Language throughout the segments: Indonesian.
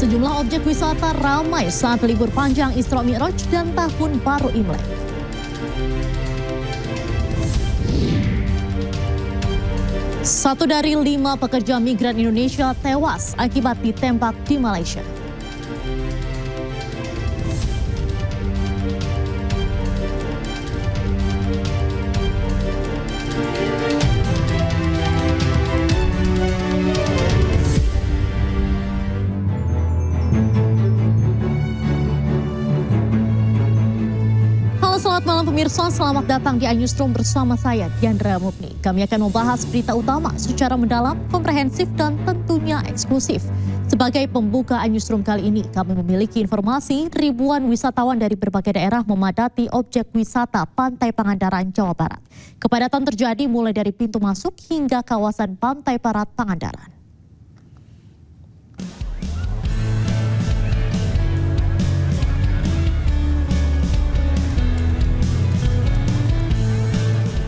Sejumlah objek wisata ramai saat libur panjang Isra Mi'raj dan Tahun Baru Imlek. Satu dari 5 pekerja migran Indonesia tewas akibat ditembak di Malaysia. Selamat malam pemirsa, selamat datang di iNewsroom bersama saya, Diandra Mupni. Kami akan membahas berita utama secara mendalam, komprehensif, dan tentunya eksklusif. Sebagai pembuka iNewsroom kali ini, kami memiliki informasi ribuan wisatawan dari berbagai daerah memadati objek wisata Pantai Pangandaran, Jawa Barat. Kepadatan terjadi mulai dari pintu masuk hingga kawasan Pantai Barat Pangandaran.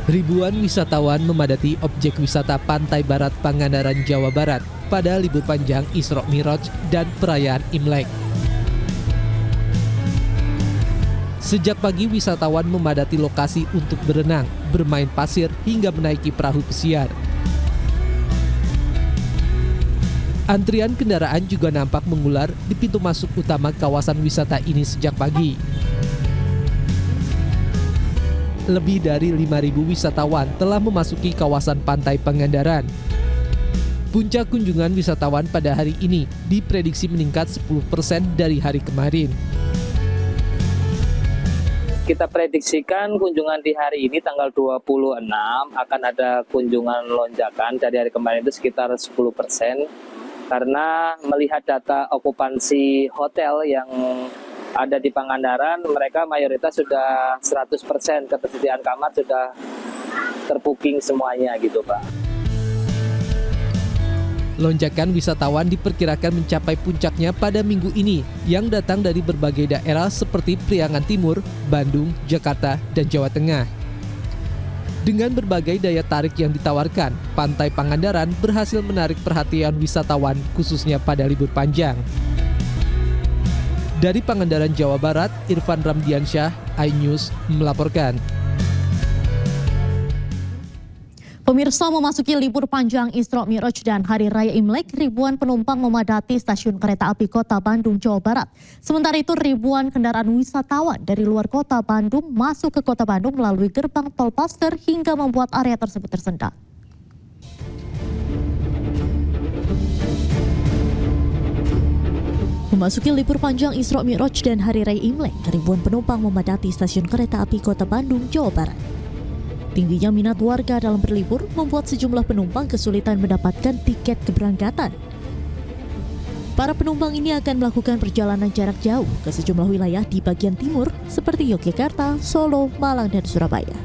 Ribuan wisatawan memadati objek wisata Pantai Barat Pangandaran, Jawa Barat pada libur panjang Isra Mi'raj dan perayaan Imlek. Sejak pagi wisatawan memadati lokasi untuk berenang, bermain pasir hingga menaiki perahu pesiar. Antrian kendaraan juga nampak mengular di pintu masuk utama kawasan wisata ini sejak pagi. Lebih dari 5.000 wisatawan telah memasuki kawasan Pantai Pangandaran. Puncak kunjungan wisatawan pada hari ini diprediksi meningkat 10% dari hari kemarin. Kita prediksikan kunjungan di hari ini tanggal 26 akan ada kunjungan lonjakan dari hari kemarin itu sekitar 10%. Karena melihat data okupansi hotel yang ada di Pangandaran, mereka mayoritas sudah 100%, ketersediaan kamar sudah terbooking semuanya gitu Pak. Lonjakan wisatawan diperkirakan mencapai puncaknya pada minggu ini yang datang dari berbagai daerah seperti Priangan Timur, Bandung, Jakarta, dan Jawa Tengah. Dengan berbagai daya tarik yang ditawarkan, Pantai Pangandaran berhasil menarik perhatian wisatawan khususnya pada libur panjang. Dari Pangandaran, Jawa Barat, Irfan Ramdiansyah, iNews melaporkan. Pemirsa, memasuki libur panjang Isra Mi'raj dan Hari Raya Imlek, ribuan penumpang memadati stasiun kereta api Kota Bandung, Jawa Barat. Sementara itu, ribuan kendaraan wisatawan dari luar Kota Bandung masuk ke Kota Bandung melalui gerbang tol Paster hingga membuat area tersebut tersendat. Memasuki libur panjang Isra Mi'raj dan Hari Raya Imlek, ribuan penumpang memadati stasiun kereta api Kota Bandung, Jawa Barat. Tingginya minat warga dalam berlibur membuat sejumlah penumpang kesulitan mendapatkan tiket keberangkatan. Para penumpang ini akan melakukan perjalanan jarak jauh ke sejumlah wilayah di bagian timur seperti Yogyakarta, Solo, Malang, dan Surabaya.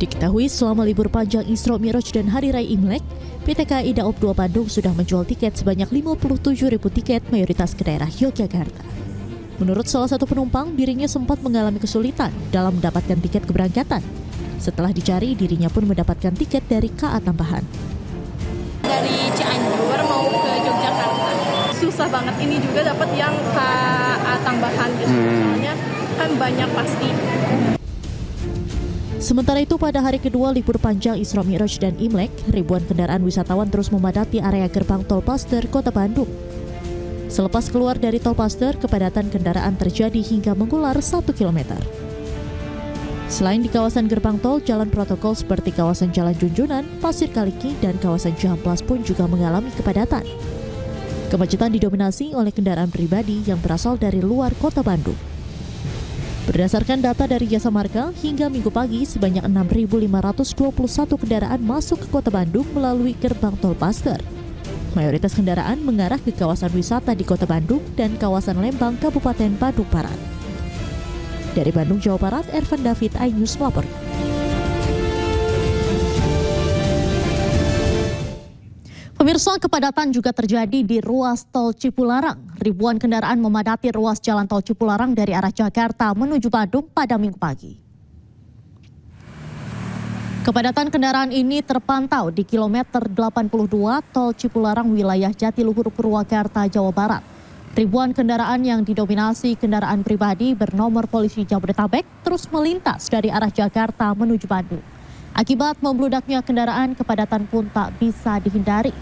Diketahui selama libur panjang Isra Mi'raj dan Hari Raya Imlek, PT KAI Daob 2 Bandung sudah menjual tiket sebanyak 57.000 tiket mayoritas ke daerah Yogyakarta. Menurut salah satu penumpang, dirinya sempat mengalami kesulitan dalam mendapatkan tiket keberangkatan. Setelah dicari, dirinya pun mendapatkan tiket dari KA tambahan. Dari Cianjur mau ke Yogyakarta. Susah banget, ini juga dapat yang KA tambahan gitu. Soalnya kan banyak pasti. Sementara itu pada hari kedua libur panjang Isra Mi'raj dan Imlek, ribuan kendaraan wisatawan terus memadati area gerbang tol Paster, Kota Bandung. Selepas keluar dari tol Paster, kepadatan kendaraan terjadi hingga mengular 1 km. Selain di kawasan gerbang tol, jalan protokol seperti kawasan Jalan Junjunan, Pasir Kaliki, dan kawasan Cihamplas pun juga mengalami kepadatan. Kemacetan didominasi oleh kendaraan pribadi yang berasal dari luar Kota Bandung. Berdasarkan data dari Jasa Marga, hingga Minggu pagi sebanyak 6.521 kendaraan masuk ke Kota Bandung melalui gerbang tol Paster. Mayoritas kendaraan mengarah ke kawasan wisata di Kota Bandung dan kawasan Lembang, Kabupaten Bandung Barat. Dari Bandung, Jawa Barat, Ervan David, iNews melapor. Pemirsa, kepadatan juga terjadi di ruas tol Cipularang. Ribuan kendaraan memadati ruas jalan tol Cipularang dari arah Jakarta menuju Bandung pada Minggu pagi. Kepadatan kendaraan ini terpantau di kilometer 82 Tol Cipularang wilayah Jatiluhur Purwakarta, Jawa Barat. Ribuan kendaraan yang didominasi kendaraan pribadi bernomor polisi Jabodetabek terus melintas dari arah Jakarta menuju Bandung. Akibat membludaknya kendaraan, kepadatan pun tak bisa dihindari.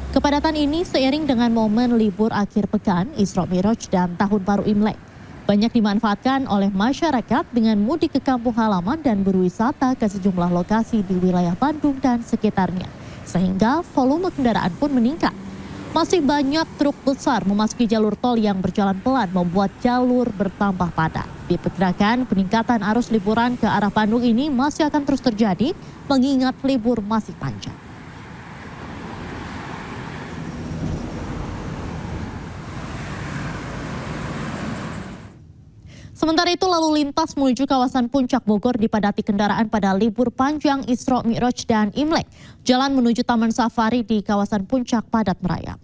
Kepadatan ini seiring dengan momen libur akhir pekan, Isra Mi'raj dan Tahun Baru Imlek. Banyak dimanfaatkan oleh masyarakat dengan mudik ke kampung halaman dan berwisata ke sejumlah lokasi di wilayah Bandung dan sekitarnya. Sehingga volume kendaraan pun meningkat. Masih banyak truk besar memasuki jalur tol yang berjalan pelan membuat jalur bertambah padat. Diperkirakan peningkatan arus liburan ke arah Bandung ini masih akan terus terjadi mengingat libur masih panjang. Sementara itu lalu lintas menuju kawasan Puncak Bogor dipadati kendaraan pada libur panjang Isra Mi'raj dan Imlek. Jalan menuju Taman Safari di kawasan Puncak padat merayap.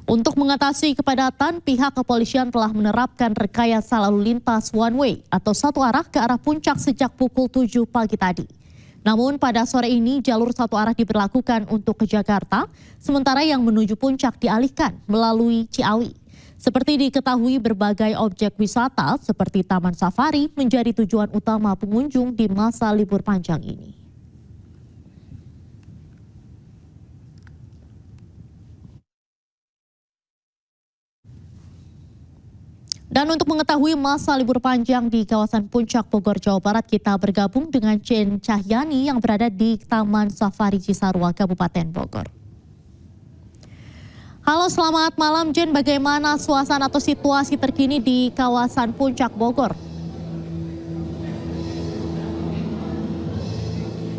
Untuk mengatasi kepadatan, pihak kepolisian telah menerapkan rekayasa lalu lintas one way atau satu arah ke arah Puncak sejak pukul 7 pagi tadi. Namun pada sore ini jalur satu arah diberlakukan untuk ke Jakarta, sementara yang menuju Puncak dialihkan melalui Ciawi. Seperti diketahui, berbagai objek wisata seperti Taman Safari menjadi tujuan utama pengunjung di masa libur panjang ini. Dan untuk mengetahui masa libur panjang di kawasan Puncak Bogor, Jawa Barat, kita bergabung dengan Jen Cahyani yang berada di Taman Safari Cisarua, Kabupaten Bogor. Halo, selamat malam Jen, bagaimana suasana atau situasi terkini di kawasan Puncak Bogor?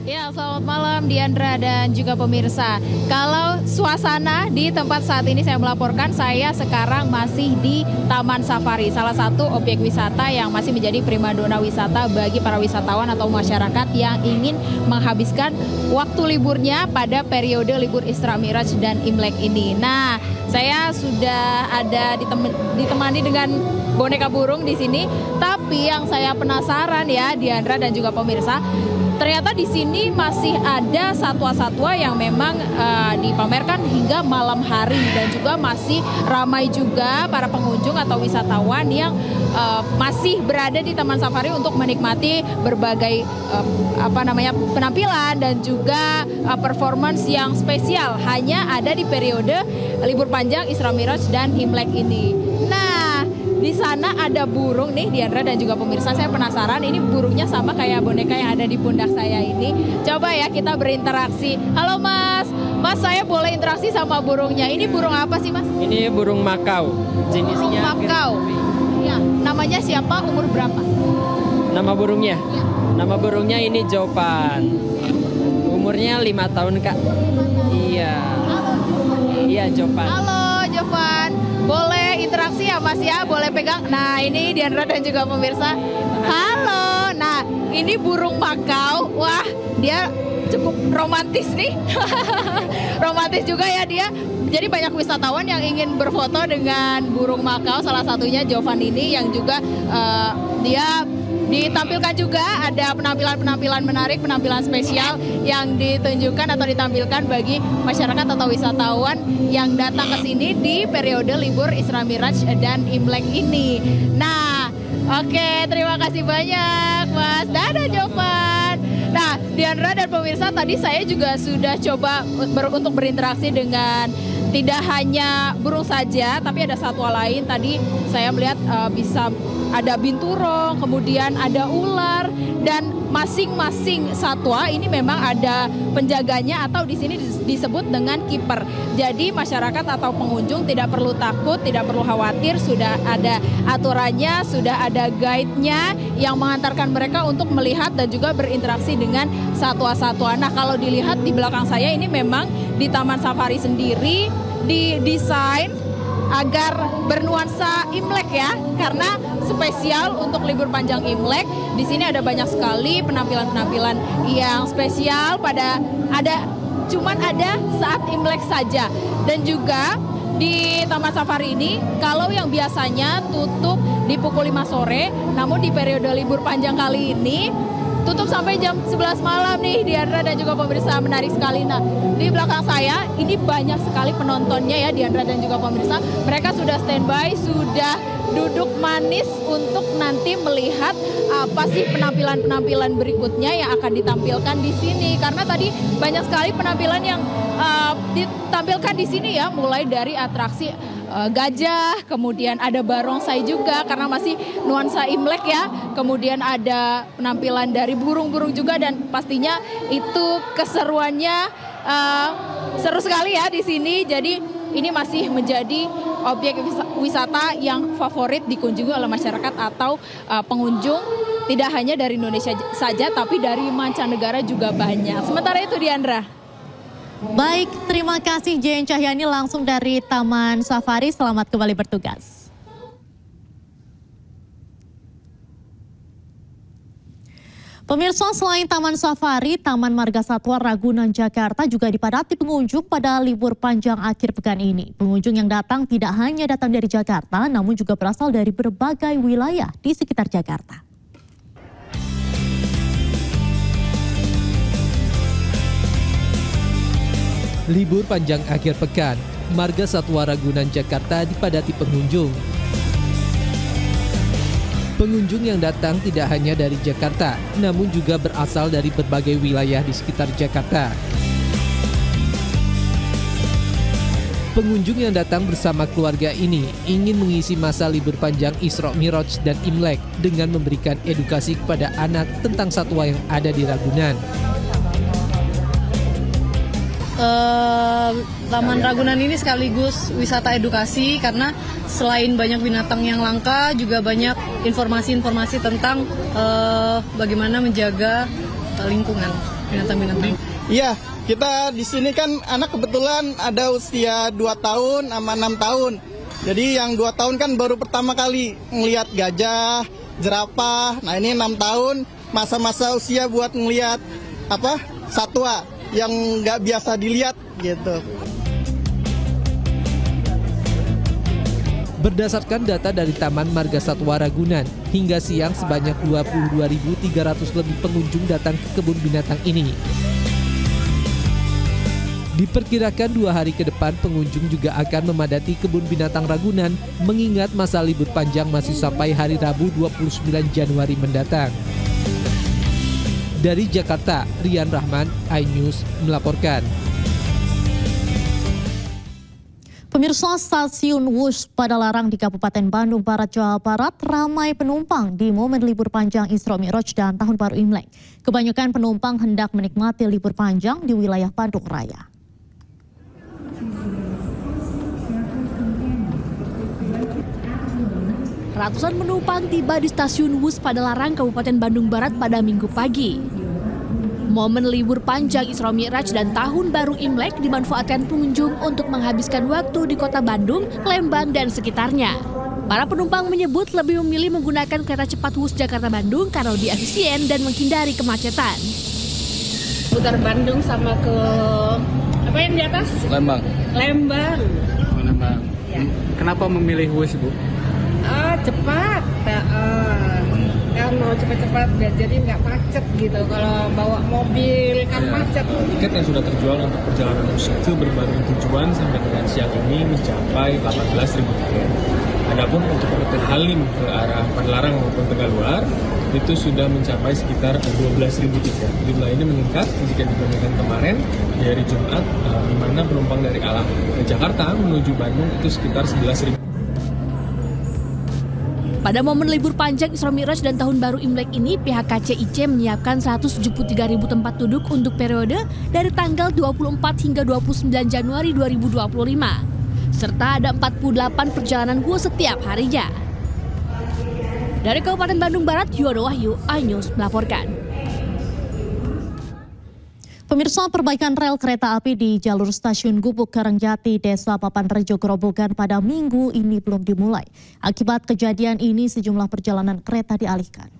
Ya, selamat malam Diandra dan juga pemirsa. Kalau suasana di tempat saat ini saya melaporkan, saya sekarang masih di Taman Safari, salah satu objek wisata yang masih menjadi primadona wisata bagi para wisatawan atau masyarakat yang ingin menghabiskan waktu liburnya pada periode libur Isra Mi'raj dan Imlek ini. Nah, saya sudah ada ditemani dengan boneka burung di sini, tapi yang saya penasaran ya Diandra dan juga pemirsa, ternyata di sini masih ada satwa-satwa yang memang dipamerkan hingga malam hari dan juga masih ramai juga para pengunjung atau wisatawan yang masih berada di Taman Safari untuk menikmati berbagai penampilan dan juga performance yang spesial hanya ada di periode libur panjang Isra Mi'raj dan Imlek ini. Nah, di sana ada burung nih Diandra dan juga pemirsa, saya penasaran ini burungnya sama kayak boneka yang ada di pundak saya ini. Coba ya kita berinteraksi. Halo Mas, Mas saya boleh interaksi sama burungnya. Ini burung apa sih Mas? Ini burung makau. Jenisnya burung makau. Ya, namanya siapa? Umur berapa? Nama burungnya? Ya. Nama burungnya ini Jopan. Umurnya 5 tahun Kak. Iya. Iya Jopan. Halo Jovan, boleh interaksi ya Mas ya, boleh pegang. Nah ini Diandra dan juga pemirsa. Halo, nah ini burung makau. Wah dia cukup romantis nih. Romantis juga ya dia. Jadi banyak wisatawan yang ingin berfoto dengan burung makau, salah satunya Jovan ini yang juga dia ditampilkan juga ada penampilan-penampilan menarik, penampilan spesial yang ditunjukkan atau ditampilkan bagi masyarakat atau wisatawan yang datang ke sini di periode libur Isra Mi'raj dan Imlek ini. Nah, oke, terima kasih banyak Mas. Dadah Jovan. Nah, Diandra dan pemirsa, tadi saya juga sudah coba untuk berinteraksi dengan tidak hanya burung saja, tapi ada satwa lain. Tadi saya melihat bisa ada binturong, kemudian ada ular, dan masing-masing satwa ini memang ada penjaganya atau di sini disebut dengan kiper. Jadi masyarakat atau pengunjung tidak perlu takut, tidak perlu khawatir, sudah ada aturannya, sudah ada guide-nya yang mengantarkan mereka untuk melihat dan juga berinteraksi dengan satwa-satwa. Nah, kalau dilihat di belakang saya ini memang di Taman Safari sendiri didesain agar bernuansa Imlek ya, karena spesial untuk libur panjang Imlek. Di sini ada banyak sekali penampilan-penampilan yang spesial cuman ada saat Imlek saja. Dan juga di Taman Safari ini kalau yang biasanya tutup di pukul 5 sore, namun di periode libur panjang kali ini tutup sampai jam 11 malam nih Diandra dan juga pemirsa, menarik sekali. Nah, di belakang saya ini banyak sekali penontonnya ya Diandra dan juga pemirsa. Mereka sudah standby, sudah duduk manis untuk nanti melihat apa sih penampilan-penampilan berikutnya yang akan ditampilkan di sini. Karena tadi banyak sekali penampilan yang ditampilkan di sini ya, mulai dari atraksi gajah, kemudian ada barongsai juga karena masih nuansa Imlek ya. Kemudian ada penampilan dari burung-burung juga dan pastinya itu keseruannya seru sekali ya di sini. Jadi ini masih menjadi objek wisata yang favorit dikunjungi oleh masyarakat atau pengunjung, tidak hanya dari Indonesia saja tapi dari mancanegara juga banyak. Sementara itu Diandra. Baik, terima kasih Jen Cahyani langsung dari Taman Safari. Selamat kembali bertugas. Pemirsa, selain Taman Safari, Taman Marga Satwa Ragunan Jakarta juga dipadati pengunjung pada libur panjang akhir pekan ini. Pengunjung yang datang tidak hanya datang dari Jakarta, namun juga berasal dari berbagai wilayah di sekitar Jakarta. Libur panjang akhir pekan, Marga Satwa Ragunan Jakarta dipadati pengunjung. Pengunjung yang datang tidak hanya dari Jakarta, namun juga berasal dari berbagai wilayah di sekitar Jakarta. Pengunjung yang datang bersama keluarga ini ingin mengisi masa libur panjang Isra Mi'raj dan Imlek dengan memberikan edukasi kepada anak tentang satwa yang ada di Ragunan. Taman Ragunan ini sekaligus wisata edukasi karena selain banyak binatang yang langka juga banyak informasi-informasi tentang bagaimana menjaga lingkungan binatang-binatang. Iya, kita di sini kan anak kebetulan ada usia 2 tahun sama 6 tahun. Jadi yang 2 tahun kan baru pertama kali ngelihat gajah, jerapah. Nah ini 6 tahun masa-masa usia buat ngelihat satwa yang nggak biasa dilihat gitu. Berdasarkan data dari Taman Marga Satwa Ragunan, hingga siang sebanyak 22.300 lebih pengunjung datang ke kebun binatang ini. Diperkirakan 2 hari ke depan pengunjung juga akan memadati kebun binatang Ragunan mengingat masa libur panjang masih sampai hari Rabu 29 Januari mendatang. Dari Jakarta, Rian Rahman, iNews melaporkan. Pemirsa, stasiun Wush Padalarang di Kabupaten Bandung Barat, Jawa Barat ramai penumpang di momen libur panjang Isra Mi'raj dan Tahun Baru Imlek. Kebanyakan penumpang hendak menikmati libur panjang di wilayah Bandung Raya. Ratusan penumpang tiba di stasiun Wush Padalarang, Kabupaten Bandung Barat pada Minggu pagi. Momen libur panjang Isra Mi'raj dan Tahun Baru Imlek dimanfaatkan pengunjung untuk menghabiskan waktu di kota Bandung, Lembang, dan sekitarnya. Para penumpang menyebut lebih memilih menggunakan kereta cepat Wush Jakarta-Bandung karena lebih efisien dan menghindari kemacetan. Putar Bandung sama ke apa yang di atas? Lembang. Lembang. Ya. Kenapa memilih Wush, Bu? Cepat. Kan mau cepat-cepat jadi nggak macet gitu. Kalau bawa mobil kan macet. Tiket yang sudah terjual untuk perjalanan Wush itu berbagai tujuan sampai dengan siang ini mencapai 18.000 tiket. Adapun untuk rute Halim ke arah Padalarang maupun Tegaluar itu sudah mencapai sekitar 12.000 tiket. Jumlah ini meningkat jika dibandingkan kemarin di hari Jumat, di mana penumpang dari arah Jakarta menuju Bandung itu sekitar 11.000. Pada momen libur panjang Isra Mi'raj dan Tahun Baru Imlek ini, pihak KCIC menyiapkan 173.000 tempat duduk untuk periode dari tanggal 24 hingga 29 Januari 2025. Serta ada 48 perjalanan Wush setiap harinya. Dari Kabupaten Bandung Barat, Yono Wahyu, iNews melaporkan. Pemirsa, perbaikan rel kereta api di jalur stasiun Gubuk Karangjati, Desa Papanrejo, Grobogan pada Minggu ini belum dimulai. Akibat kejadian ini sejumlah perjalanan kereta dialihkan.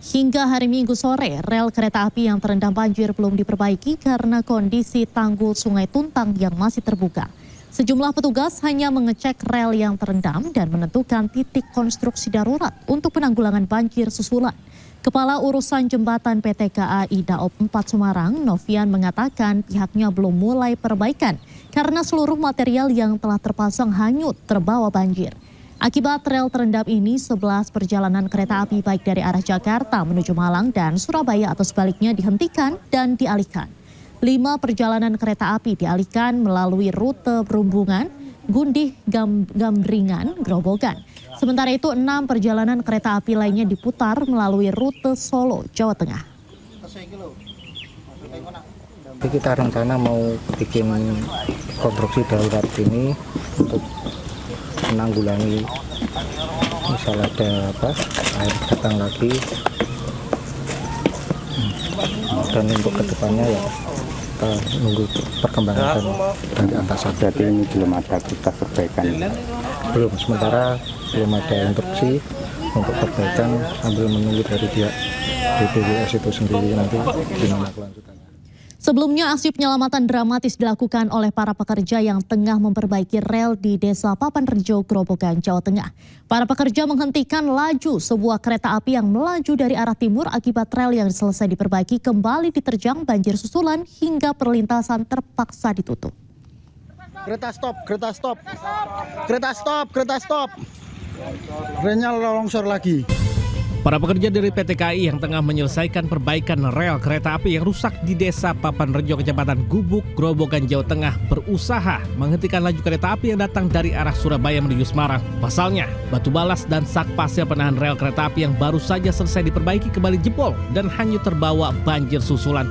Hingga hari Minggu sore, rel kereta api yang terendam banjir belum diperbaiki karena kondisi tanggul Sungai Tuntang yang masih terbuka. Sejumlah petugas hanya mengecek rel yang terendam dan menentukan titik konstruksi darurat untuk penanggulangan banjir susulan. Kepala Urusan Jembatan PT KAI Daop 4 Semarang, Novian, mengatakan pihaknya belum mulai perbaikan karena seluruh material yang telah terpasang hanyut terbawa banjir. Akibat rel terendam ini, 11 perjalanan kereta api baik dari arah Jakarta menuju Malang dan Surabaya atau sebaliknya dihentikan dan dialihkan. 5 perjalanan kereta api dialihkan melalui rute Berumbungan, Gundih, Gambringan, Grobogan. Sementara itu 6 perjalanan kereta api lainnya diputar melalui rute Solo, Jawa Tengah. Kita rencana mau bikin konstruksi darurat ini untuk menanggulangi misal ada air datang lagi, dan untuk kedepannya ya kita nunggu perkembangan dari atasan. Berarti ini belum ada kita perbaikan? Belum, sementara belum ada instruksi untuk perbaikan sambil menunggu dari pihak BPWS itu sendiri nanti gimana kelanjutannya. Sebelumnya, aksi penyelamatan dramatis dilakukan oleh para pekerja yang tengah memperbaiki rel di Desa Papanrejo, Grobogan, Jawa Tengah. Para pekerja menghentikan laju sebuah kereta api yang melaju dari arah timur akibat rel yang selesai diperbaiki kembali diterjang banjir susulan hingga perlintasan terpaksa ditutup. Kereta stop, kereta stop, kereta stop, kereta stop. Relnya longsor lagi. Para pekerja dari PT KAI yang tengah menyelesaikan perbaikan rel kereta api yang rusak di Desa Papanrejo, Kecamatan Gubuk, Grobogan, Jawa Tengah berusaha menghentikan laju kereta api yang datang dari arah Surabaya menuju Semarang. Pasalnya, batu balas dan sak pasir penahan rel kereta api yang baru saja selesai diperbaiki kembali jebol dan hanyut terbawa banjir susulan.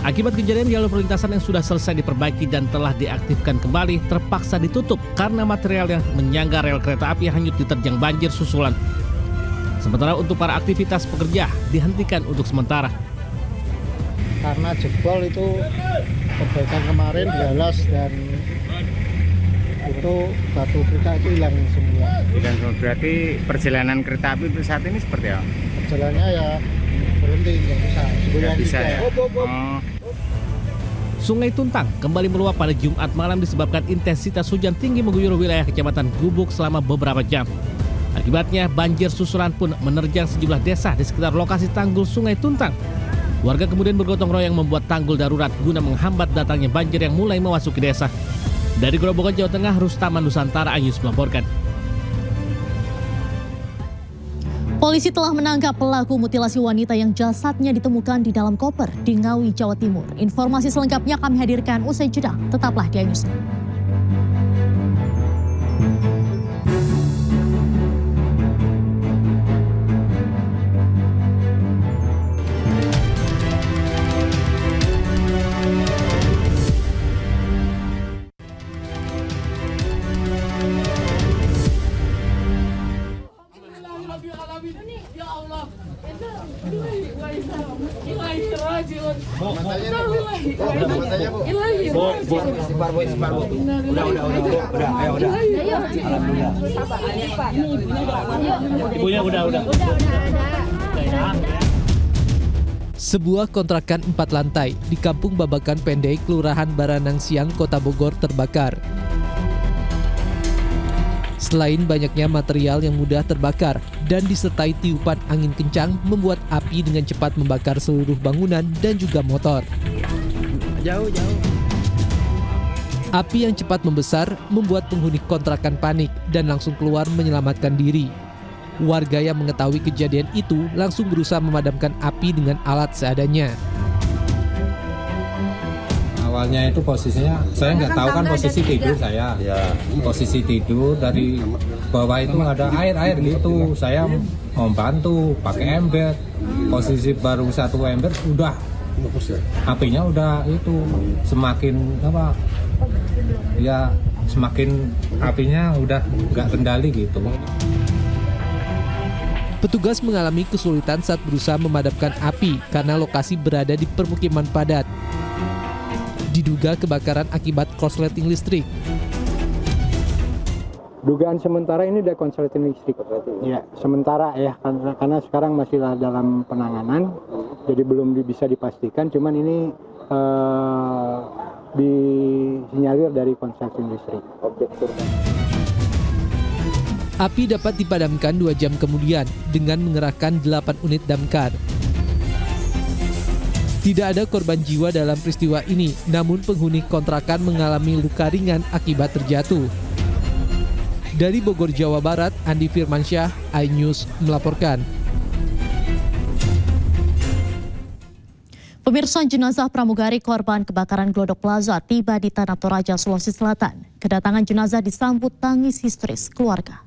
Akibat kejadian, jalur perlintasan yang sudah selesai diperbaiki dan telah diaktifkan kembali terpaksa ditutup karena material yang menyangga rel kereta api hanyut diterjang banjir susulan. Sementara untuk para aktivitas pekerja dihentikan untuk sementara. Karena jebol itu perbaikan kemarin dialas dan itu batu kereta itu hilang semua. Dan berarti perjalanan kereta api untuk saat ini seperti apa? Perjalanannya ya berhenti, nggak bisa. Ya? Sungai Tuntang kembali meluap pada Jumat malam disebabkan intensitas hujan tinggi mengguyur wilayah Kecamatan Gubuk selama beberapa jam. Akibatnya banjir susulan pun menerjang sejumlah desa di sekitar lokasi tanggul Sungai Tuntang. Warga kemudian bergotong royong membuat tanggul darurat guna menghambat datangnya banjir yang mulai memasuki desa. Dari Grobogan, Jawa Tengah, Rustaman Nusantara Ayus melaporkan. Polisi telah menangkap pelaku mutilasi wanita yang jasadnya ditemukan di dalam koper di Ngawi, Jawa Timur. Informasi selengkapnya kami hadirkan usai jeda. Tetaplah di Ayus. Sebuah kontrakan 4 lantai di Kampung Babakan Pendek, Kelurahan Baranang Siang, Kota Bogor terbakar. Selain banyaknya material yang mudah terbakar dan disertai tiupan angin kencang membuat api dengan cepat membakar seluruh bangunan dan juga motor. Api yang cepat membesar membuat penghuni kontrakan panik dan langsung keluar menyelamatkan diri. Warga yang mengetahui kejadian itu langsung berusaha memadamkan api dengan alat seadanya. Awalnya itu posisinya, saya nggak tahu kan posisi tidur saya. Ya. Posisi tidur dari bawah itu ada air gitu. Saya mau bantu pakai ember. Posisi baru 1 ember udah apinya udah itu semakin apa? Ya semakin apinya udah nggak kendali gitu. Petugas mengalami kesulitan saat berusaha memadamkan api karena lokasi berada di permukiman padat. Diduga kebakaran akibat korsleting listrik. Dugaan sementara ini dari korsleting listrik. Ya, sementara ya karena sekarang masih dalam penanganan, jadi belum bisa dipastikan. Cuman ini disinyalir dari konstruksi listrik. Objek turbin. Api dapat dipadamkan 2 jam kemudian dengan mengerahkan 8 unit damkar. Tidak ada korban jiwa dalam peristiwa ini, namun penghuni kontrakan mengalami luka ringan akibat terjatuh. Dari Bogor, Jawa Barat, Andi Firmansyah, iNews melaporkan. Pemirsa, jenazah pramugari korban kebakaran Glodok Plaza tiba di Tanah Toraja, Sulawesi Selatan. Kedatangan jenazah disambut tangis histeris keluarga.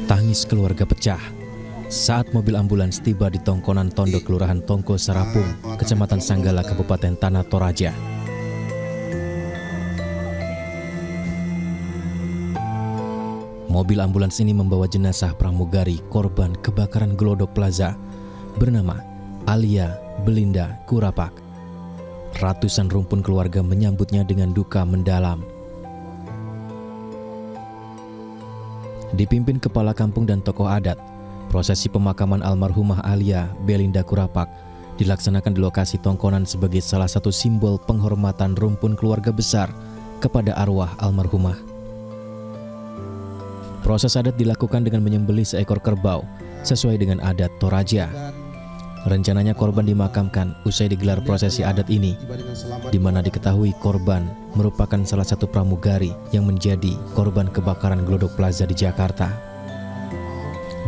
Tangis keluarga pecah saat mobil ambulans tiba di Tongkonan Tondo, Kelurahan Tongko Serapung, Kecamatan Sanggala, Kabupaten Tanah Toraja. Mobil ambulans ini membawa jenazah pramugari korban kebakaran Glodok Plaza bernama Alia Belinda Kurapak. Ratusan rumpun keluarga menyambutnya dengan duka mendalam. Dipimpin kepala kampung dan tokoh adat, prosesi pemakaman almarhumah Alia Belinda Kurapak dilaksanakan di lokasi Tongkonan sebagai salah satu simbol penghormatan rumpun keluarga besar kepada arwah almarhumah. Proses adat dilakukan dengan menyembelih seekor kerbau sesuai dengan adat Toraja. Rencananya korban dimakamkan usai digelar prosesi adat ini, di mana diketahui korban merupakan salah satu pramugari yang menjadi korban kebakaran Glodok Plaza di Jakarta.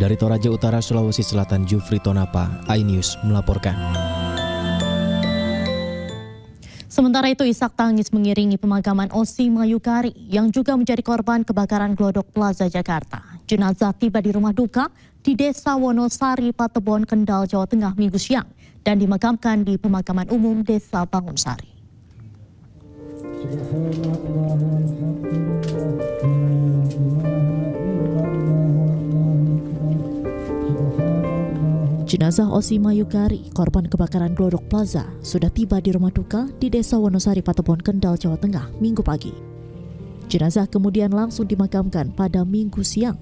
Dari Toraja Utara, Sulawesi Selatan, Jufri Tonapa, iNews melaporkan. Sementara itu, isak tangis mengiringi pemakaman Osi Mayukari yang juga menjadi korban kebakaran Glodok Plaza Jakarta. Jenazah tiba di rumah duka di Desa Wonosari, Patebon, Kendal, Jawa Tengah Minggu siang dan dimakamkan di pemakaman umum Desa Bangunsari. Jenazah Osi Mayukari, korban kebakaran Glodok Plaza, sudah tiba di rumah duka di Desa Wonosari, Patebon, Kendal, Jawa Tengah Minggu pagi. Jenazah kemudian langsung dimakamkan pada Minggu siang.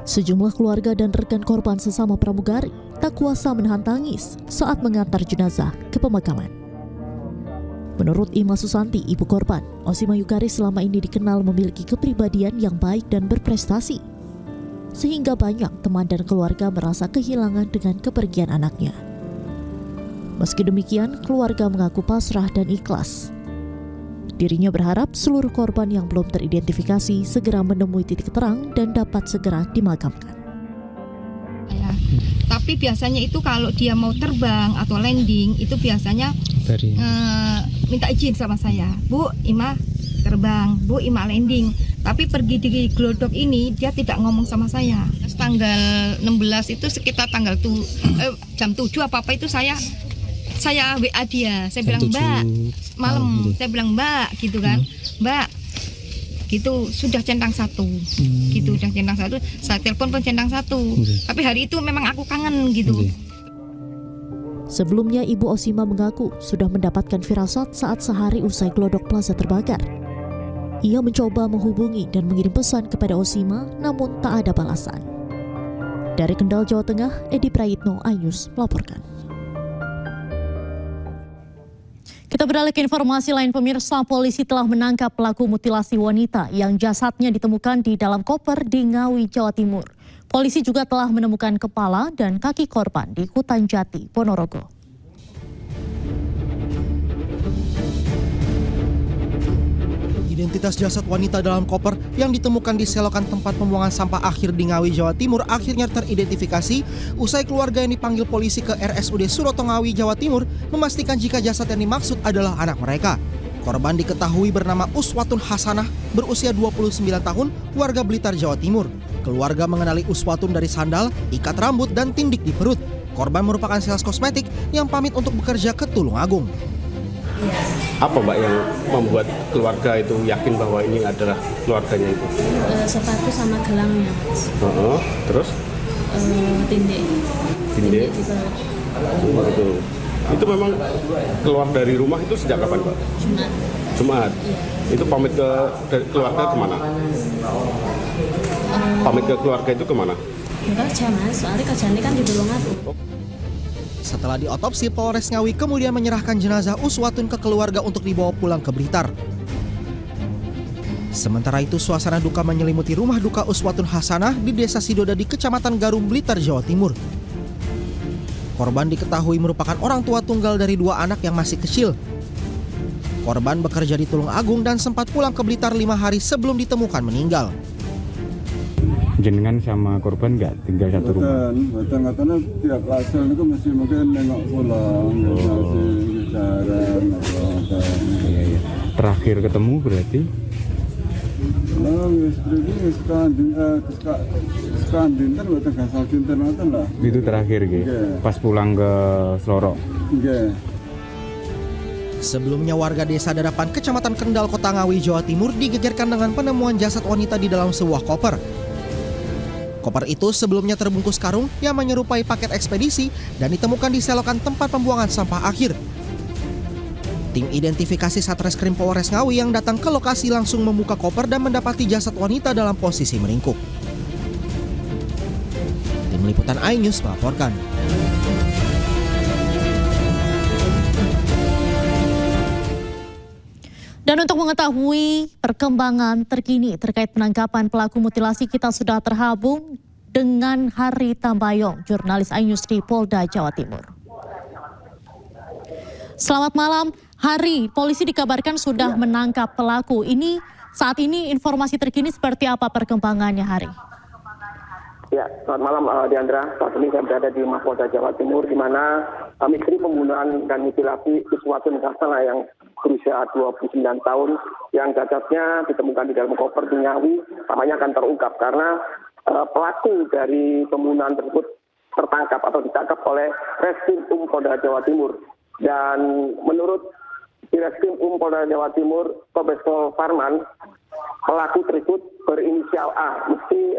Sejumlah keluarga dan rekan korban sesama pramugari tak kuasa menahan tangis saat mengantar jenazah ke pemakaman. Menurut Ima Susanti, ibu korban, Osi Mayukari selama ini dikenal memiliki kepribadian yang baik dan berprestasi, sehingga banyak teman dan keluarga merasa kehilangan dengan kepergian anaknya. Meski demikian, keluarga mengaku pasrah dan ikhlas. Dirinya berharap seluruh korban yang belum teridentifikasi segera menemui titik terang dan dapat segera dimakamkan. Ya, tapi biasanya itu kalau dia mau terbang atau landing itu biasanya minta izin sama saya, Bu, Ima terbang, Bu, Ima landing. Tapi pergi di Glodok ini dia tidak ngomong sama saya. Tanggal 16 itu sekitar tanggal jam 7 apa-apa itu saya WA dia, saya bilang Mbak, malam, saya bilang Mbak, gitu kan, Mbak, gitu sudah centang 1, gitu udah centang 1, saya telepon pun centang 1, tapi hari itu memang aku kangen gitu. Sebelumnya Ibu Osima mengaku sudah mendapatkan firasat saat sehari usai Glodok Plaza terbakar. Ia mencoba menghubungi dan mengirim pesan kepada Osima, namun tak ada balasan. Dari Kendal, Jawa Tengah, Edi Prayitno, iNews melaporkan. Kita beralih ke informasi lain, pemirsa. Polisi telah menangkap pelaku mutilasi wanita yang jasadnya ditemukan di dalam koper di Ngawi, Jawa Timur. Polisi juga telah menemukan kepala dan kaki korban di Kutanjati, Ponorogo. Identitas jasad wanita dalam koper yang ditemukan di selokan tempat pembuangan sampah akhir di Ngawi, Jawa Timur akhirnya teridentifikasi usai keluarga yang dipanggil polisi ke RSUD Suroto Ngawi, Jawa Timur memastikan jika jasad yang dimaksud adalah anak mereka. Korban diketahui bernama Uswatun Hasanah, berusia 29 tahun, warga Blitar, Jawa Timur. Keluarga mengenali Uswatun dari sandal, ikat rambut, dan tindik di perut. Korban merupakan sales kosmetik yang pamit untuk bekerja ke Tulungagung. Apa Mbak yang membuat keluarga itu yakin bahwa ini adalah keluarganya itu? Sepatu sama gelangnya. Terus? Tindik. Tindik juga. Itu memang keluar dari rumah itu sejak kapan Mbak? Jumat. Jumat. Itu pamit ke keluarga kemana? Pamit ke keluarga itu kemana? Kerja mas, soalnya kerjanya kan di Tulungagung. Setelah diotopsi, Polres Ngawi kemudian menyerahkan jenazah Uswatun ke keluarga untuk dibawa pulang ke Blitar. Sementara itu, suasana duka menyelimuti rumah duka Uswatun Hasanah di Desa Sidodadi, Kecamatan Garum, Blitar, Jawa Timur. Korban diketahui merupakan orang tua tunggal dari 2 anak yang masih kecil. Korban bekerja di Tulungagung dan sempat pulang ke Blitar 5 hari sebelum ditemukan meninggal. Jenengan sama korban nggak tinggal satu rumah? Katanya tiap asal itu masih mungkin nengok pulang, masih bicara. Iya. Terakhir ketemu berarti? Itu terakhir gitu? Pas pulang ke Slorok? Sebelumnya warga desa Dadapan, Kecamatan Kendal, Kota Ngawi, Jawa Timur digegerkan dengan penemuan jasad wanita di dalam sebuah koper. Koper itu sebelumnya terbungkus karung yang menyerupai paket ekspedisi dan ditemukan di selokan tempat pembuangan sampah akhir. Tim identifikasi Satreskrim Polres Ngawi yang datang ke lokasi langsung membuka koper dan mendapati jasad wanita dalam posisi meringkuk. Tim Liputan iNews melaporkan. Dan untuk mengetahui perkembangan terkini terkait penangkapan pelaku mutilasi, kita sudah terhubung dengan Hari Tambayong, jurnalis iNews di Polda Jawa Timur. Selamat malam, Hari. Polisi dikabarkan sudah menangkap pelaku. Saat ini informasi terkini seperti apa perkembangannya, Hari? Ya, selamat malam Diandra. Saat ini saya berada di Mapolda Jawa Timur, di mana misteri pembunuhan dan mutilasi Uswatun Hasanah yang berusia 29 tahun yang catatnya ditemukan di dalam koper di Ngawi namanya akan terungkap karena pelaku dari pembunuhan tersebut tertangkap atau ditangkap oleh Reskrim Polda Jawa Timur. Dan menurut Reskrim Polda Jawa Timur, Kombes Pol Farman, pelaku tersebut berinisial A. Meski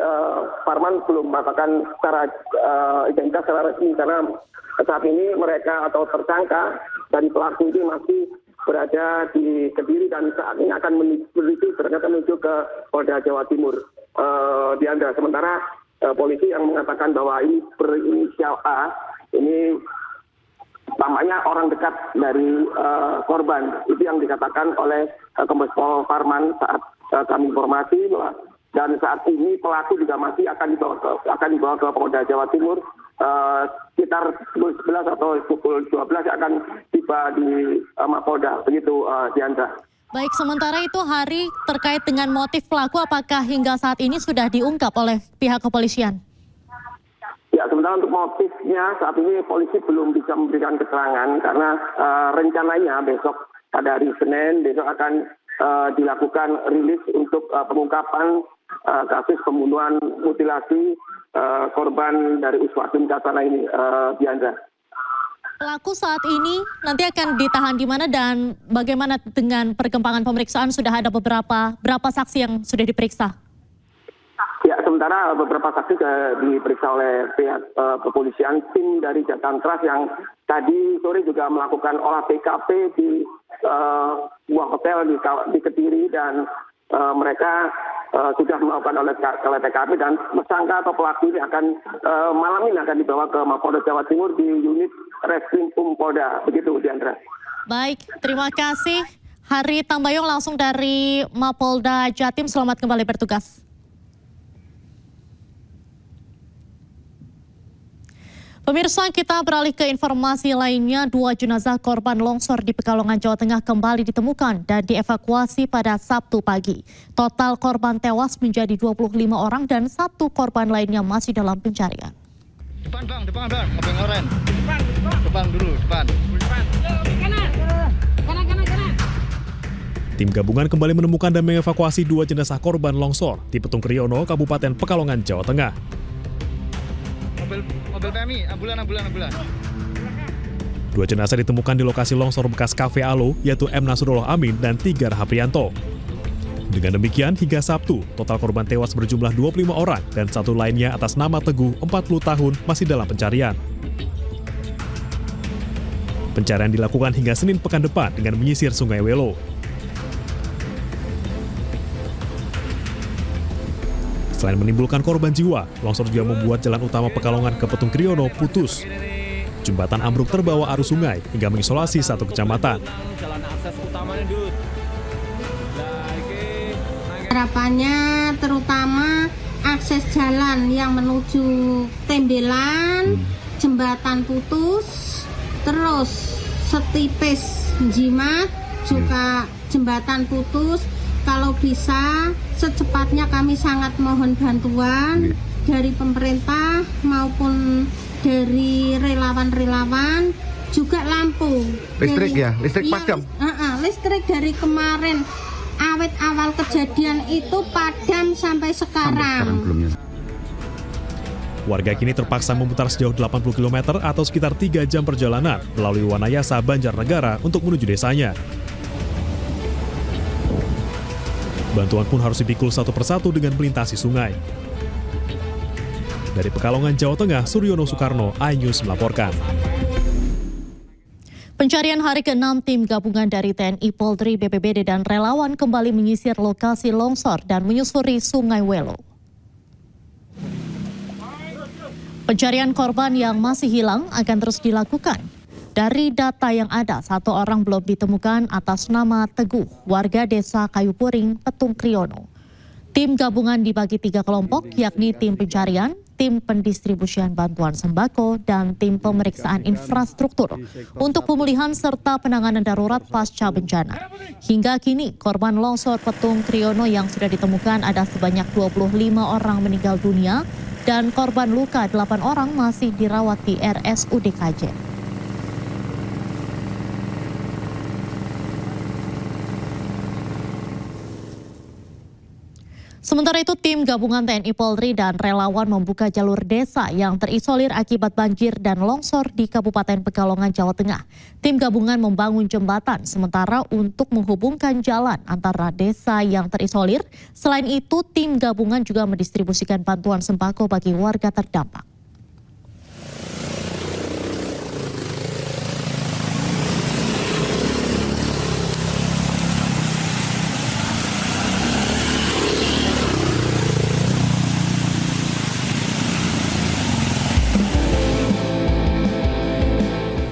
Farman belum mengatakan secara identitas secara resmi karena saat ini mereka atau tersangka dari pelaku ini masih berada di Kediri dan saat ini akan menuju ke Polda Jawa Timur. Diandra, sementara polisi yang mengatakan bahwa ini berinisial A, ini tampaknya orang dekat dari korban. Itu yang dikatakan oleh Kombes Pol Farman saat kami informasi bahwa dan saat ini pelaku juga masih akan dibawa ke Polda Jawa Timur sekitar pukul 11 atau pukul 12 akan tiba di Mapolda, begitu Diandra. Baik, sementara itu Hari, terkait dengan motif pelaku, apakah hingga saat ini sudah diungkap oleh pihak kepolisian? Ya, sementara untuk motifnya saat ini polisi belum bisa memberikan keterangan karena rencananya besok pada hari Senin besok akan dilakukan rilis untuk pengungkapan kasus pembunuhan mutilasi korban dari Uswatun Hasanah ini, Diandra. Pelaku saat ini nanti akan ditahan di mana dan bagaimana dengan perkembangan pemeriksaan? Sudah ada berapa saksi yang sudah diperiksa? Ya, sementara beberapa saksi diperiksa oleh pihak kepolisian, tim dari Jatan Trust yang tadi sore juga melakukan olah TKP di sebuah hotel di Kediri dan mereka sudah melakukan oleh TKP dan tersangka atau pelaku ini akan malam ini akan dibawa ke Mapolda Jawa Timur di unit Reskrim Polda, begitu Diandra. Baik, terima kasih Hari Tambayong langsung dari Mapolda Jatim, selamat kembali bertugas. Pemirsa, kita beralih ke informasi lainnya. 2 jenazah korban longsor di Pekalongan, Jawa Tengah kembali ditemukan dan dievakuasi pada Sabtu pagi. Total korban tewas menjadi 25 orang dan 1 korban lainnya masih dalam pencarian. Depan bang, obeng oren. Depan dulu, depan. Kanan. Tim gabungan kembali menemukan dan mengevakuasi 2 jenazah korban longsor di Petung Kriono, Kabupaten Pekalongan, Jawa Tengah. Mobil PMI, ambulan. 2 jenazah ditemukan di lokasi longsor bekas Cafe Alo, yaitu M. Nasrullah Amin dan 3 Rahaprianto. Dengan demikian, hingga Sabtu, total korban tewas berjumlah 25 orang dan 1 lainnya atas nama Teguh, 40 tahun, masih dalam pencarian. Pencarian dilakukan hingga Senin pekan depan dengan menyisir Sungai Welo. Selain menimbulkan korban jiwa, longsor juga membuat jalan utama Pekalongan ke Petung Kriono putus. Jembatan ambruk terbawa arus sungai hingga mengisolasi satu kecamatan. Harapannya terutama akses jalan yang menuju Tembelan, jembatan putus, terus setipis Jimat juga jembatan putus. Kalau bisa secepatnya kami sangat mohon bantuan dari pemerintah maupun dari relawan-relawan, juga lampu. Listrik dari, ya? Listrik padam? Listrik dari kemarin, awet awal kejadian itu padam sampai sekarang. Warga kini terpaksa memutar sejauh 80 km atau sekitar 3 jam perjalanan melalui Wanayasa, Banjarnegara untuk menuju desanya. Bantuan pun harus dipikul satu persatu dengan melintasi sungai. Dari Pekalongan, Jawa Tengah, Suryono Sukarno, iNews melaporkan. Pencarian hari ke-6 tim gabungan dari TNI, Polri, BPBD, dan relawan kembali menyisir lokasi longsor dan menyusuri Sungai Welo. Pencarian korban yang masih hilang akan terus dilakukan. Dari data yang ada, 1 orang belum ditemukan atas nama Teguh, warga desa Kayu Puring, Petung Kriono. Tim gabungan dibagi 3 kelompok, yakni tim pencarian, tim pendistribusian bantuan sembako, dan tim pemeriksaan infrastruktur untuk pemulihan serta penanganan darurat pasca bencana. Hingga kini, korban longsor Petung Kriono yang sudah ditemukan ada sebanyak 25 orang meninggal dunia dan korban luka 8 orang masih dirawat di RSUD Kajen. Sementara itu, tim gabungan TNI, Polri, dan relawan membuka jalur desa yang terisolir akibat banjir dan longsor di Kabupaten Pekalongan, Jawa Tengah. Tim gabungan membangun jembatan sementara untuk menghubungkan jalan antara desa yang terisolir. Selain itu, tim gabungan juga mendistribusikan bantuan sembako bagi warga terdampak.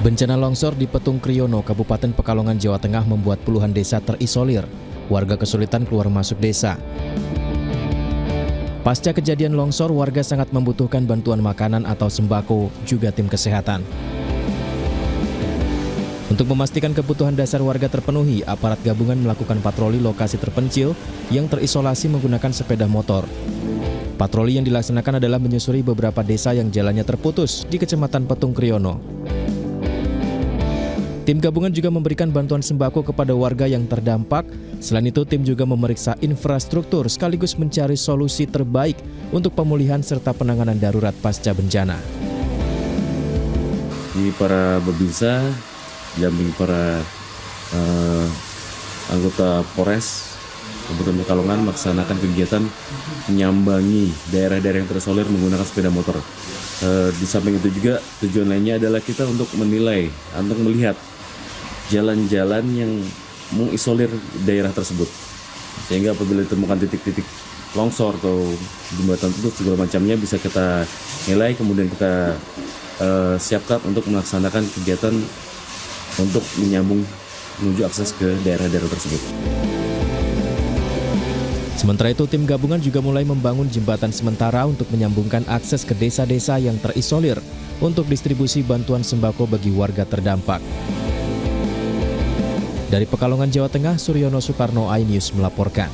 Bencana longsor di Petung Kriono, Kabupaten Pekalongan, Jawa Tengah membuat puluhan desa terisolir. Warga kesulitan keluar masuk desa. Pasca kejadian longsor, warga sangat membutuhkan bantuan makanan atau sembako, juga tim kesehatan. Untuk memastikan kebutuhan dasar warga terpenuhi, aparat gabungan melakukan patroli lokasi terpencil yang terisolasi menggunakan sepeda motor. Patroli yang dilaksanakan adalah menyusuri beberapa desa yang jalannya terputus di Kecamatan Petung Kriono. Tim gabungan juga memberikan bantuan sembako kepada warga yang terdampak. Selain itu, tim juga memeriksa infrastruktur sekaligus mencari solusi terbaik untuk pemulihan serta penanganan darurat pasca bencana. Di para Babinsa, didampingi para anggota Polres Kabupaten Pekalongan melaksanakan kegiatan menyambangi daerah-daerah yang terisolir menggunakan sepeda motor. Di samping itu juga tujuan lainnya adalah kita untuk menilai, untuk melihat jalan-jalan yang mengisolir daerah tersebut. Sehingga apabila ditemukan titik-titik longsor atau jembatan putus segala macamnya bisa kita nilai, kemudian kita siapkan untuk melaksanakan kegiatan untuk menyambung menuju akses ke daerah-daerah tersebut. Sementara itu, tim gabungan juga mulai membangun jembatan sementara untuk menyambungkan akses ke desa-desa yang terisolir untuk distribusi bantuan sembako bagi warga terdampak. Dari Pekalongan, Jawa Tengah, Suryono Sukarno, iNews melaporkan.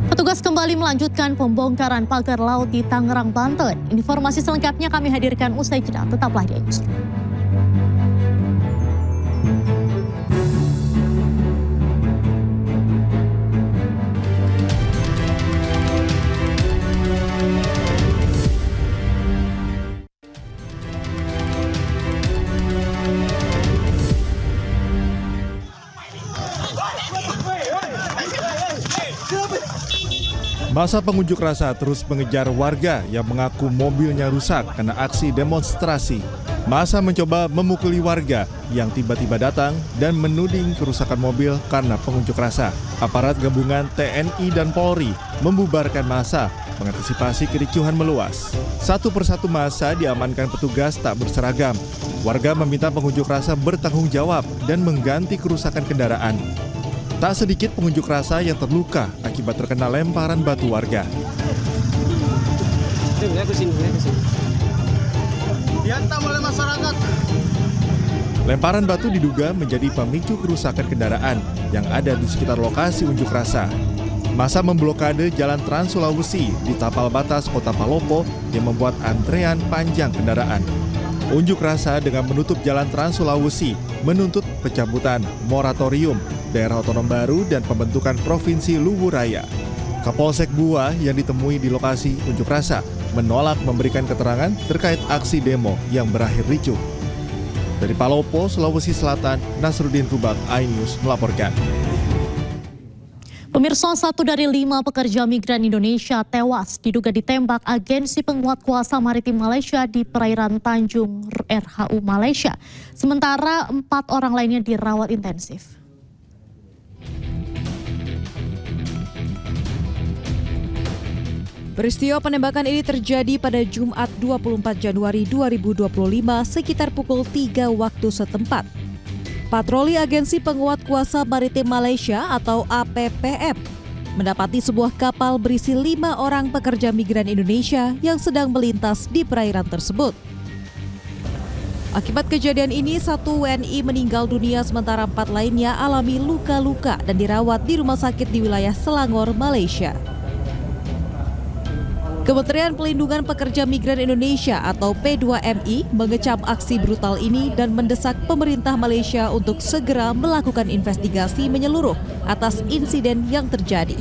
Petugas kembali melanjutkan pembongkaran pagar laut di Tangerang, Banten. Informasi selengkapnya kami hadirkan usai jeda. Tetaplah di iNews. Masa pengunjuk rasa terus mengejar warga yang mengaku mobilnya rusak karena aksi demonstrasi. Massa mencoba memukuli warga yang tiba-tiba datang dan menuding kerusakan mobil karena pengunjuk rasa. Aparat gabungan TNI dan Polri membubarkan massa mengantisipasi kericuhan meluas. Satu persatu massa diamankan petugas tak berseragam. Warga meminta pengunjuk rasa bertanggung jawab dan mengganti kerusakan kendaraan. Tak sedikit pengunjuk rasa yang terluka akibat terkena lemparan batu warga. Dihantam oleh masyarakat. Lemparan batu diduga menjadi pemicu kerusakan kendaraan yang ada di sekitar lokasi unjuk rasa. Massa memblokade Jalan Trans Sulawesi di tapal batas Kota Palopo yang membuat antrean panjang kendaraan. Unjuk rasa dengan menutup Jalan Trans Sulawesi menuntut pencabutan moratorium daerah otonom baru dan pembentukan Provinsi Luwu Raya. Kapolsek Bua yang ditemui di lokasi unjuk rasa menolak memberikan keterangan terkait aksi demo yang berakhir ricuh. Dari Palopo, Sulawesi Selatan, Nasruddin Rubak, iNews melaporkan. Pemirsa, 1 dari 5 pekerja migran Indonesia tewas diduga ditembak agensi penguat kuasa maritim Malaysia di perairan Tanjung RHU Malaysia. Sementara 4 orang lainnya dirawat intensif. Peristiwa penembakan ini terjadi pada Jumat 24 Januari 2025 sekitar pukul 3 waktu setempat. Patroli Agensi Penguat Kuasa Maritim Malaysia atau APPM mendapati sebuah kapal berisi 5 orang pekerja migran Indonesia yang sedang melintas di perairan tersebut. Akibat kejadian ini, 1 WNI meninggal dunia sementara 4 lainnya alami luka-luka dan dirawat di rumah sakit di wilayah Selangor, Malaysia. Kementerian Pelindungan Pekerja Migran Indonesia atau P2MI mengecam aksi brutal ini dan mendesak pemerintah Malaysia untuk segera melakukan investigasi menyeluruh atas insiden yang terjadi.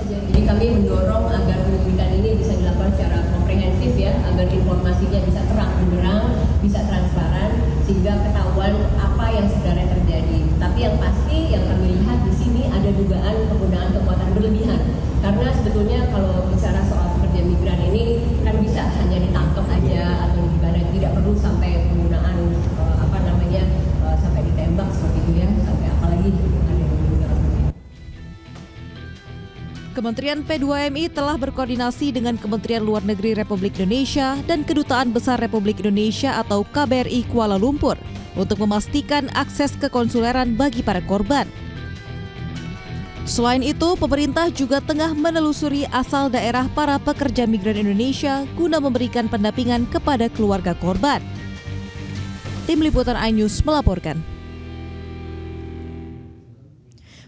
Jadi kami mendorong agar penyelidikan ini bisa dilakukan secara komprehensif ya, agar informasinya bisa terang benderang, bisa transparan, sehingga ketahuan apa yang sebenarnya terjadi. Tapi yang pasti yang kami lihat di sini ada dugaan penggunaan kekuatan berlebihan. Karena sebetulnya kalau bicara soal pekerja migran ini kan bisa hanya ditangkap aja atau gimana, tidak perlu sampai penggunaan sampai ditembak seperti itu ya, sampai apalagi ada yang meninggal. Kementerian P2MI telah berkoordinasi dengan Kementerian Luar Negeri Republik Indonesia dan Kedutaan Besar Republik Indonesia atau KBRI Kuala Lumpur untuk memastikan akses kekonsuleran bagi para korban. Selain itu, pemerintah juga tengah menelusuri asal daerah para pekerja migran Indonesia guna memberikan pendampingan kepada keluarga korban. Tim Liputan iNews melaporkan.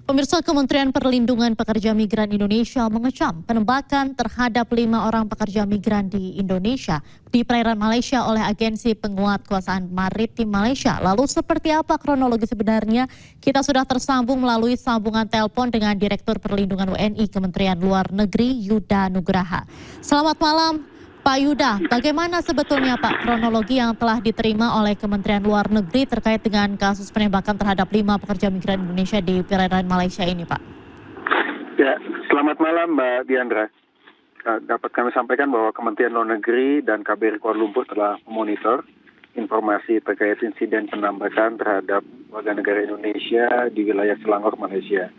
Pemirsa, Kementerian Perlindungan Pekerja Migran Indonesia mengecam penembakan terhadap 5 orang pekerja migran di Indonesia di perairan Malaysia oleh Agensi Penguat Kuasaan Maritim Malaysia. Lalu seperti apa kronologi sebenarnya? Kita sudah tersambung melalui sambungan telepon dengan Direktur Perlindungan WNI Kementerian Luar Negeri Yuda Nugraha. Selamat malam Pak Yuda, bagaimana sebetulnya Pak kronologi yang telah diterima oleh Kementerian Luar Negeri terkait dengan kasus penembakan terhadap 5 pekerja migran Indonesia di perairan Malaysia ini, Pak? Ya, selamat malam Mbak Diandra. Dapat kami sampaikan bahwa Kementerian Luar Negeri dan KBRI Kuala Lumpur telah memonitor informasi terkait insiden penembakan terhadap warga negara Indonesia di wilayah Selangor, Malaysia.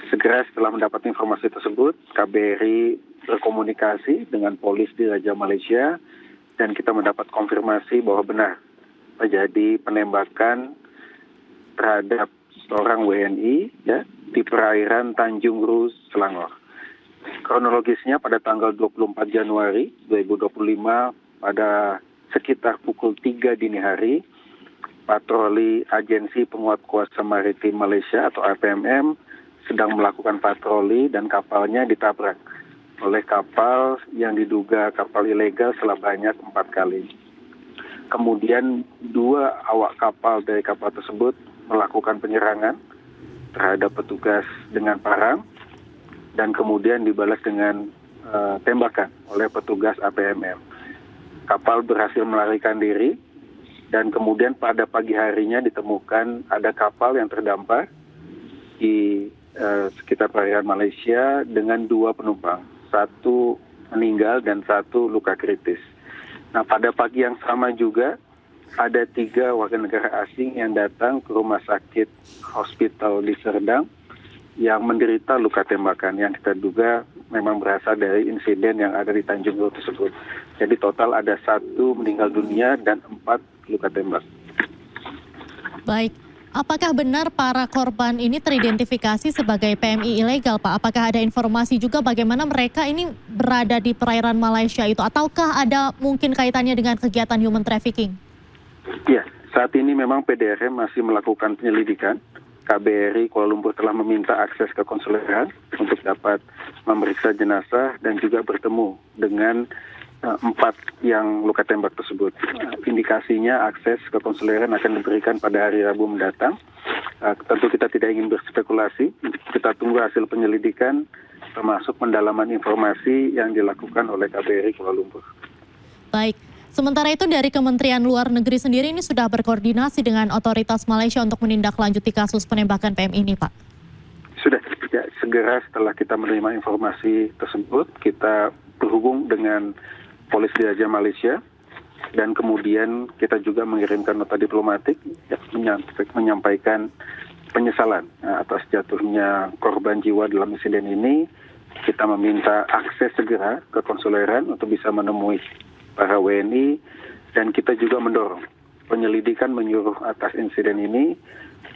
Segera setelah mendapat informasi tersebut, KBRI berkomunikasi dengan polis di Raja Malaysia dan kita mendapat konfirmasi bahwa benar terjadi penembakan terhadap seorang WNI ya, di perairan Tanjung Ru, Selangor. Kronologisnya pada tanggal 24 Januari 2025 pada sekitar pukul 3 dini hari, patroli Agensi Penguat Kuasa Maritim Malaysia atau APMM sedang melakukan patroli dan kapalnya ditabrak oleh kapal yang diduga kapal ilegal sebanyak 4 kali. Kemudian 2 awak kapal dari kapal tersebut melakukan penyerangan terhadap petugas dengan parang dan kemudian dibalas dengan tembakan oleh petugas APMM. Kapal berhasil melarikan diri dan kemudian pada pagi harinya ditemukan ada kapal yang terdampar di sekitar perairan Malaysia dengan 2 penumpang. 1 meninggal dan 1 luka kritis. Nah, pada pagi yang sama juga ada 3 warga negara asing yang datang ke rumah sakit hospital di Serdang yang menderita luka tembakan yang kita duga memang berasal dari insiden yang ada di Tanjung Priok tersebut. Jadi total ada 1 meninggal dunia dan 4 luka tembak. Baik, apakah benar para korban ini teridentifikasi sebagai PMI ilegal, Pak? Apakah ada informasi juga bagaimana mereka ini berada di perairan Malaysia itu? Ataukah ada mungkin kaitannya dengan kegiatan human trafficking? Ya, saat ini memang PDRM masih melakukan penyelidikan. KBRI Kuala Lumpur telah meminta akses ke konsuleran untuk dapat memeriksa jenazah dan juga bertemu dengan 4 yang luka tembak tersebut. Indikasinya akses ke konsuleran akan diberikan pada hari Rabu mendatang. Tentu kita tidak ingin berspekulasi, kita tunggu hasil penyelidikan termasuk pendalaman informasi yang dilakukan oleh KBRI Kuala Lumpur. Baik. Sementara itu dari Kementerian Luar Negeri sendiri ini sudah berkoordinasi dengan otoritas Malaysia untuk menindaklanjuti kasus penembakan PM ini, Pak? Sudah, ya, segera setelah kita menerima informasi tersebut, kita berhubung dengan Polisi Diraja Malaysia dan kemudian kita juga mengirimkan nota diplomatik yang menyampaikan penyesalan atas jatuhnya korban jiwa dalam insiden ini. Kita meminta akses segera ke konsuleran untuk bisa menemui para WNI dan kita juga mendorong penyelidikan menyuruh atas insiden ini,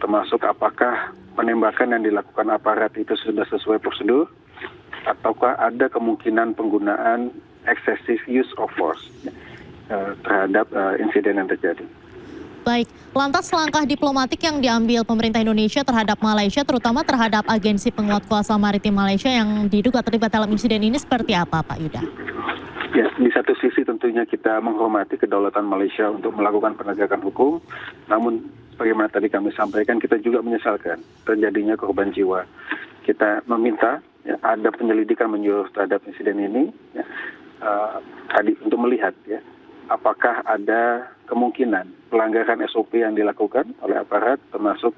termasuk apakah penembakan yang dilakukan aparat itu sudah sesuai prosedur ataukah ada kemungkinan penggunaan excessive use of force terhadap insiden yang terjadi. Baik, lantas langkah diplomatik yang diambil pemerintah Indonesia terhadap Malaysia, terutama terhadap agensi penguat kuasa maritim Malaysia yang diduga terlibat dalam insiden ini seperti apa, Pak Yuda? Ya, di satu sisi tentunya kita menghormati kedaulatan Malaysia untuk melakukan penegakan hukum, namun bagaimana tadi kami sampaikan, kita juga menyesalkan terjadinya korban jiwa. Kita meminta ya, ada penyelidikan menyuruh terhadap insiden ini, ya, tadi untuk melihat ya, apakah ada kemungkinan pelanggaran SOP yang dilakukan oleh aparat, termasuk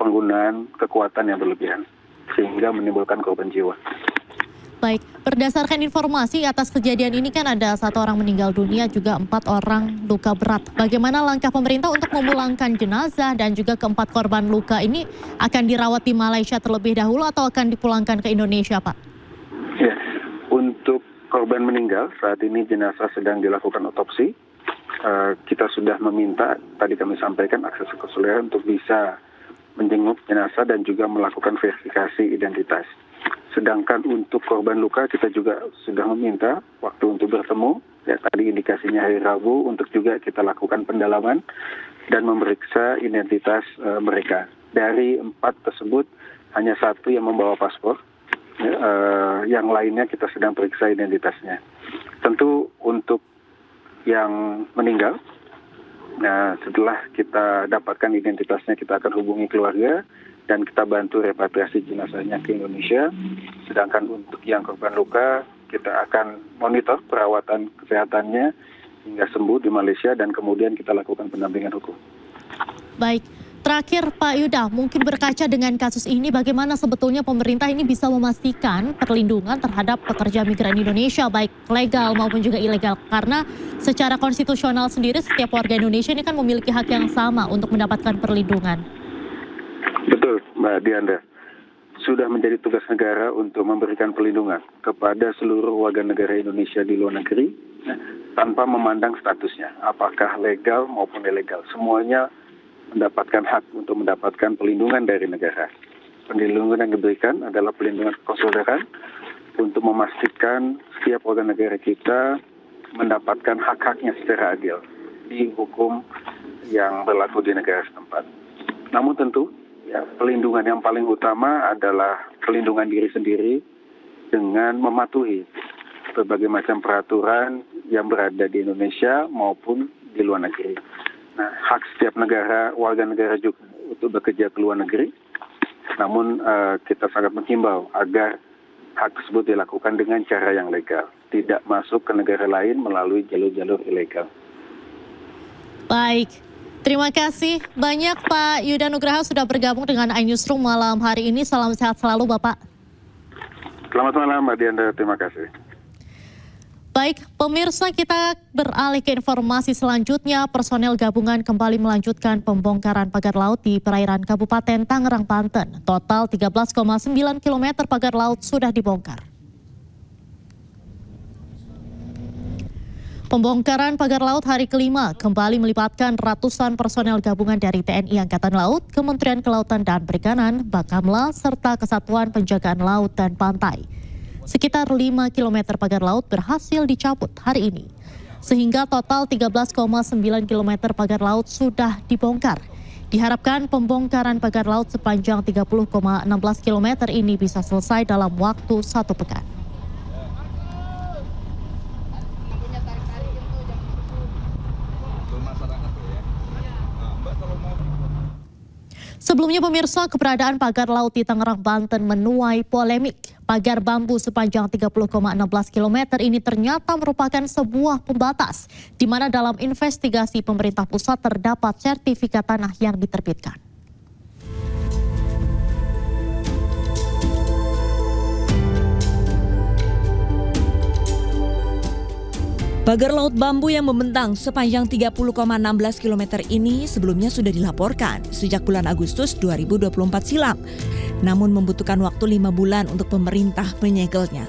penggunaan kekuatan yang berlebihan, sehingga menimbulkan korban jiwa. Baik, berdasarkan informasi atas kejadian ini kan ada 1 orang meninggal dunia, juga 4 orang luka berat. Bagaimana langkah pemerintah untuk memulangkan jenazah dan juga ke-4 korban luka ini akan dirawat di Malaysia terlebih dahulu atau akan dipulangkan ke Indonesia, Pak? Ya, untuk korban meninggal saat ini jenazah sedang dilakukan otopsi. Kita sudah meminta, tadi kami sampaikan akses ke konsuleran untuk bisa menjenguk jenazah dan juga melakukan verifikasi identitas. Sedangkan untuk korban luka kita juga sudah meminta waktu untuk bertemu, ya tadi indikasinya hari Rabu, untuk juga kita lakukan pendalaman dan memeriksa identitas mereka. Dari 4 tersebut hanya 1 yang membawa paspor, ya, yang lainnya kita sedang periksa identitasnya. Tentu untuk yang meninggal, nah setelah kita dapatkan identitasnya kita akan hubungi keluarga dan kita bantu repatriasi jenazahnya ke Indonesia. Sedangkan untuk yang korban luka, kita akan monitor perawatan kesehatannya hingga sembuh di Malaysia dan kemudian kita lakukan pendampingan hukum. Baik, terakhir Pak Yuda, mungkin berkaca dengan kasus ini, bagaimana sebetulnya pemerintah ini bisa memastikan perlindungan terhadap pekerja migran Indonesia, baik legal maupun juga ilegal. Karena secara konstitusional sendiri, setiap warga Indonesia ini kan memiliki hak yang sama untuk mendapatkan perlindungan. Betul, Mbak Diandra. Sudah menjadi tugas negara untuk memberikan perlindungan kepada seluruh warga negara Indonesia di luar negeri, tanpa memandang statusnya, apakah legal maupun ilegal. Semuanya mendapatkan hak untuk mendapatkan perlindungan dari negara. Perlindungan yang diberikan adalah perlindungan konsuleran untuk memastikan setiap warga negara kita mendapatkan hak-haknya secara adil di hukum yang berlaku di negara setempat. Namun tentu, ya, pelindungan yang paling utama adalah pelindungan diri sendiri dengan mematuhi berbagai macam peraturan yang berada di Indonesia maupun di luar negeri. Nah, hak setiap negara, warga negara juga untuk bekerja ke luar negeri. Namun kita sangat menghimbau agar hak tersebut dilakukan dengan cara yang legal, tidak masuk ke negara lain melalui jalur-jalur ilegal. Baik. Terima kasih banyak Pak Yuda Nugraha sudah bergabung dengan iNewsroom malam hari ini. Salam sehat selalu Bapak. Selamat malam Mbak Diandra, terima kasih. Baik, pemirsa, kita beralih ke informasi selanjutnya. Personel gabungan kembali melanjutkan pembongkaran pagar laut di perairan Kabupaten Tangerang, Banten. Total 13,9 km pagar laut sudah dibongkar. Pembongkaran pagar laut hari kelima kembali melibatkan ratusan personel gabungan dari TNI Angkatan Laut, Kementerian Kelautan dan Perikanan, Bakamla, serta Kesatuan Penjagaan Laut dan Pantai. Sekitar 5 km pagar laut berhasil dicabut hari ini. Sehingga total 13,9 km pagar laut sudah dibongkar. Diharapkan pembongkaran pagar laut sepanjang 30,16 km ini bisa selesai dalam waktu 1 pekan. Sebelumnya pemirsa, keberadaan pagar laut di Tangerang, Banten menuai polemik. Pagar bambu sepanjang 30,16 km ini ternyata merupakan sebuah pembatas, di mana dalam investigasi pemerintah pusat terdapat sertifikat tanah yang diterbitkan. Pagar laut bambu yang membentang sepanjang 30,16 km ini sebelumnya sudah dilaporkan sejak bulan Agustus 2024 silam. Namun membutuhkan waktu 5 bulan untuk pemerintah menyegelnya.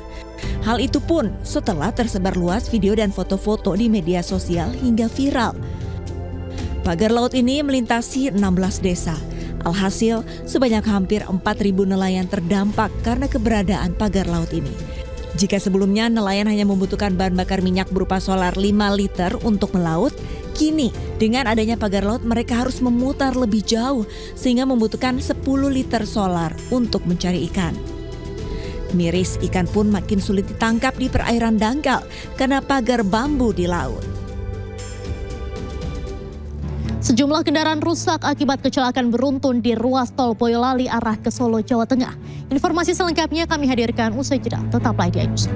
Hal itu pun setelah tersebar luas video dan foto-foto di media sosial hingga viral. Pagar laut ini melintasi 16 desa. Alhasil, sebanyak hampir 4.000 nelayan terdampak karena keberadaan pagar laut ini. Jika sebelumnya nelayan hanya membutuhkan bahan bakar minyak berupa solar 5 liter untuk melaut, kini dengan adanya pagar laut mereka harus memutar lebih jauh sehingga membutuhkan 10 liter solar untuk mencari ikan. Miris, ikan pun makin sulit ditangkap di perairan dangkal karena pagar bambu di laut. Sejumlah kendaraan rusak akibat kecelakaan beruntun di ruas tol Boyolali arah ke Solo, Jawa Tengah. Informasi selengkapnya kami hadirkan usai jeda. Tetaplah di iNews.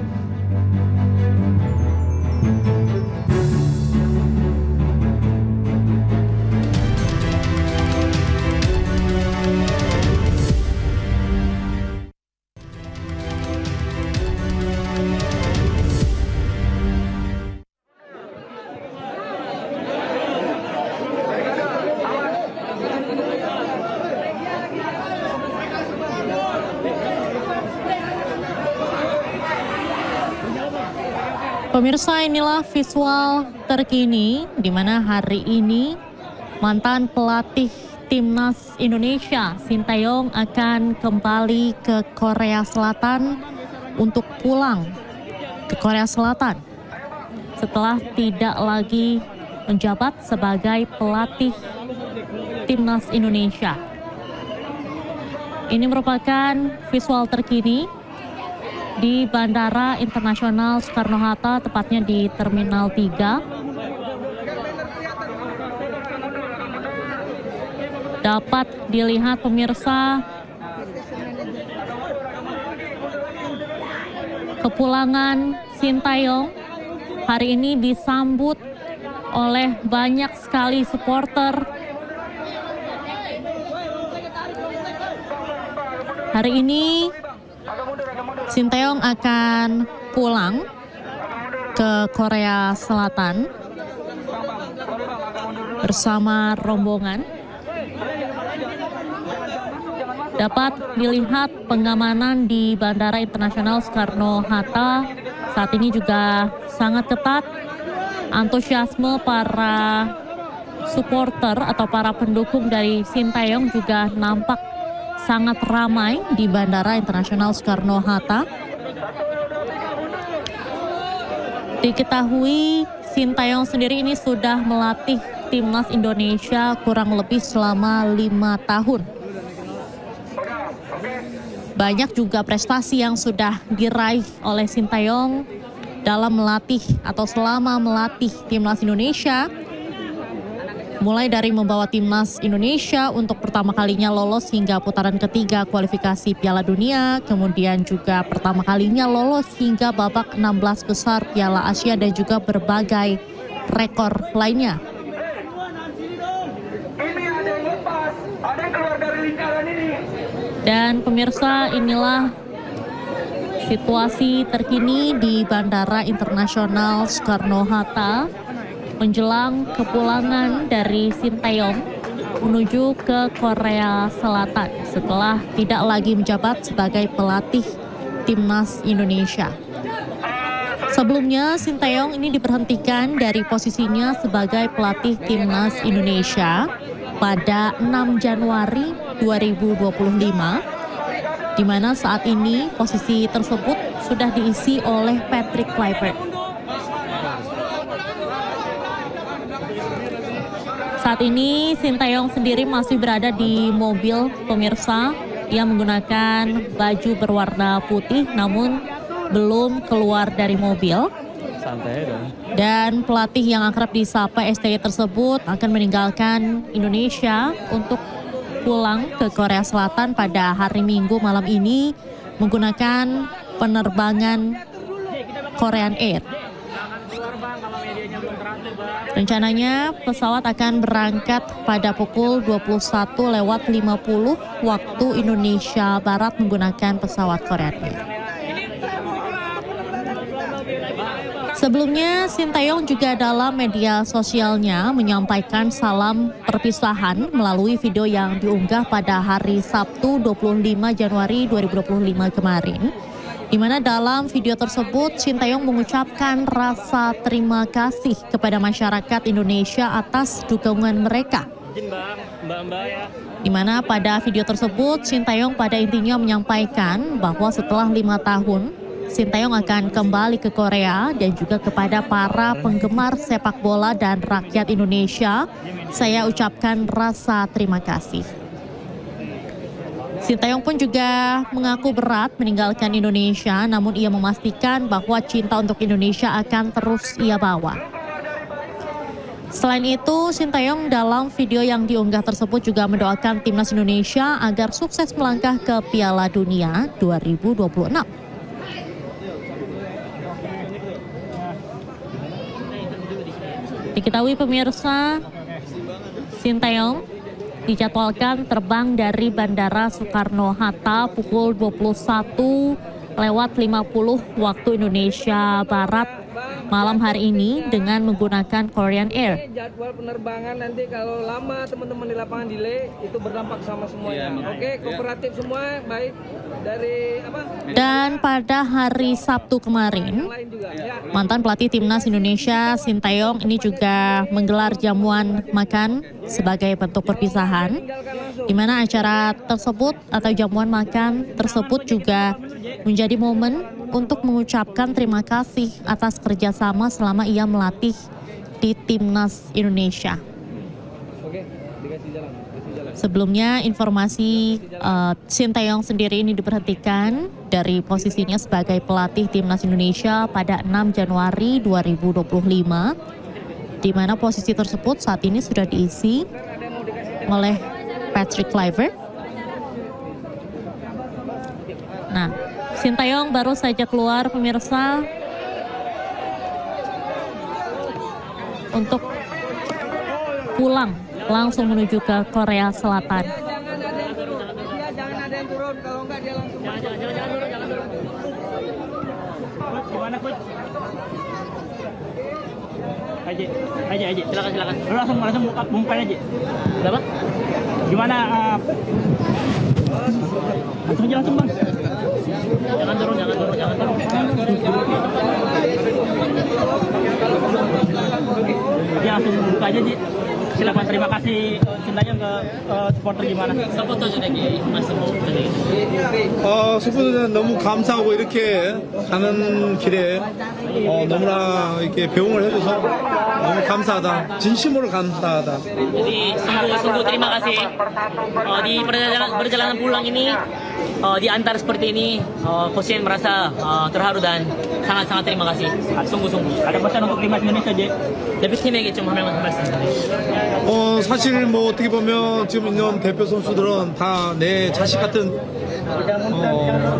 Pemirsa, inilah visual terkini di mana hari ini mantan pelatih Timnas Indonesia Sintayong akan kembali ke Korea Selatan untuk pulang ke Korea Selatan setelah tidak lagi menjabat sebagai pelatih Timnas Indonesia. Ini merupakan visual terkini di Bandara Internasional Soekarno-Hatta, tepatnya di Terminal 3. Dapat dilihat pemirsa, kepulangan Sintayong hari ini disambut oleh banyak sekali supporter. Hari ini Sintayong akan pulang ke Korea Selatan bersama rombongan. Dapat dilihat pengamanan di Bandara Internasional Soekarno-Hatta saat ini juga sangat ketat. Antusiasme para supporter atau para pendukung dari Sintayong juga nampak sangat ramai di Bandara Internasional Soekarno-Hatta. Diketahui Sintayong sendiri ini sudah melatih Timnas Indonesia kurang lebih selama 5 tahun. Banyak juga prestasi yang sudah diraih oleh Sintayong dalam melatih atau selama melatih Timnas Indonesia. Mulai dari membawa Timnas Indonesia untuk pertama kalinya lolos hingga putaran ketiga kualifikasi Piala Dunia, kemudian juga pertama kalinya lolos hingga babak 16 besar Piala Asia dan juga berbagai rekor lainnya. Dan pemirsa, inilah Situasi terkini di Bandara Internasional Soekarno-Hatta menjelang kepulangan dari Sinteyong menuju ke Korea Selatan setelah tidak lagi menjabat sebagai pelatih Timnas Indonesia. Sebelumnya, Sinteyong ini diberhentikan dari posisinya sebagai pelatih Timnas Indonesia pada 6 Januari 2025, di mana saat ini posisi tersebut sudah diisi oleh Patrick Kluivert. Saat ini Sinteyong sendiri masih berada di mobil pemirsa. Ia menggunakan baju berwarna putih namun belum keluar dari mobil. Santai dong. Dan pelatih yang akrab disapa STY tersebut akan meninggalkan Indonesia untuk pulang ke Korea Selatan pada hari Minggu malam ini menggunakan penerbangan Korean Air. Rencananya pesawat akan berangkat pada pukul 21.50 waktu Indonesia Barat menggunakan pesawat Korean Air. Sebelumnya, Sinteyong juga dalam media sosialnya menyampaikan salam perpisahan melalui video yang diunggah pada hari Sabtu 25 Januari 2025 kemarin. Di mana dalam video tersebut Sinteyong mengucapkan rasa terima kasih kepada masyarakat Indonesia atas dukungan mereka. Di mana pada video tersebut Sinteyong pada intinya menyampaikan bahwa setelah 5 tahun Sinteyong akan kembali ke Korea dan juga kepada para penggemar sepak bola dan rakyat Indonesia, saya ucapkan rasa terima kasih. Sinteyong pun juga mengaku berat meninggalkan Indonesia, namun ia memastikan bahwa cinta untuk Indonesia akan terus ia bawa. Selain itu, Sinteyong dalam video yang diunggah tersebut juga mendoakan Timnas Indonesia agar sukses melangkah ke Piala Dunia 2026. Diketahui pemirsa, Sinteyong dijadwalkan terbang dari Bandara Soekarno-Hatta pukul 21.50 waktu Indonesia Barat malam hari ini dengan menggunakan Korean Air. Jadwal penerbangan nanti kalau lama teman-teman di lapangan delay itu berdampak sama semuanya. Oke, kooperatif semua baik dari apa? Dan pada hari Sabtu kemarin, mantan pelatih Timnas Indonesia Sinteyong ini juga menggelar jamuan makan sebagai bentuk perpisahan, di mana acara tersebut atau jamuan makan tersebut juga menjadi momen untuk mengucapkan terima kasih atas kerjasama selama ia melatih di Timnas Indonesia. Sebelumnya informasi Sinteyong sendiri ini diberhentikan dari posisinya sebagai pelatih Timnas Indonesia pada 6 Januari 2025, di mana posisi tersebut saat ini sudah diisi oleh Patrick Kluivert. Nah, Sinteyong baru saja keluar pemirsa untuk pulang langsung menuju ke Korea Selatan. Jangan ada yang turun, kalau enggak dia langsung. Jangan turun. Gimana, Coach? Aja, silakan. Langsung buka aja. Berapa? Gimana? Langsung aja, Bang. Jangan turun. Ya, langsung buka aja, Ji. Silakan, terima kasih Sinteyong ke supporter gimana? 서포터 저에게 말씀 부탁드립니다. supporter는 너무 감사하고 이렇게 가는 길에 너무나 이렇게 배웅을 해줘서 너무 감사하다. 진심으로 감사하다. Jadi sungguh terima kasih di perjalanan pulang ini di antar seperti ini, Coach Yen merasa terharu dan sangat terima kasih. Sungguh. Ada pesan untuk timnas Indonesia, J? 대표팀에게 좀 한 말씀. 사실 뭐 어떻게 보면 지금 있는 대표 선수들은 다 내 자식 같은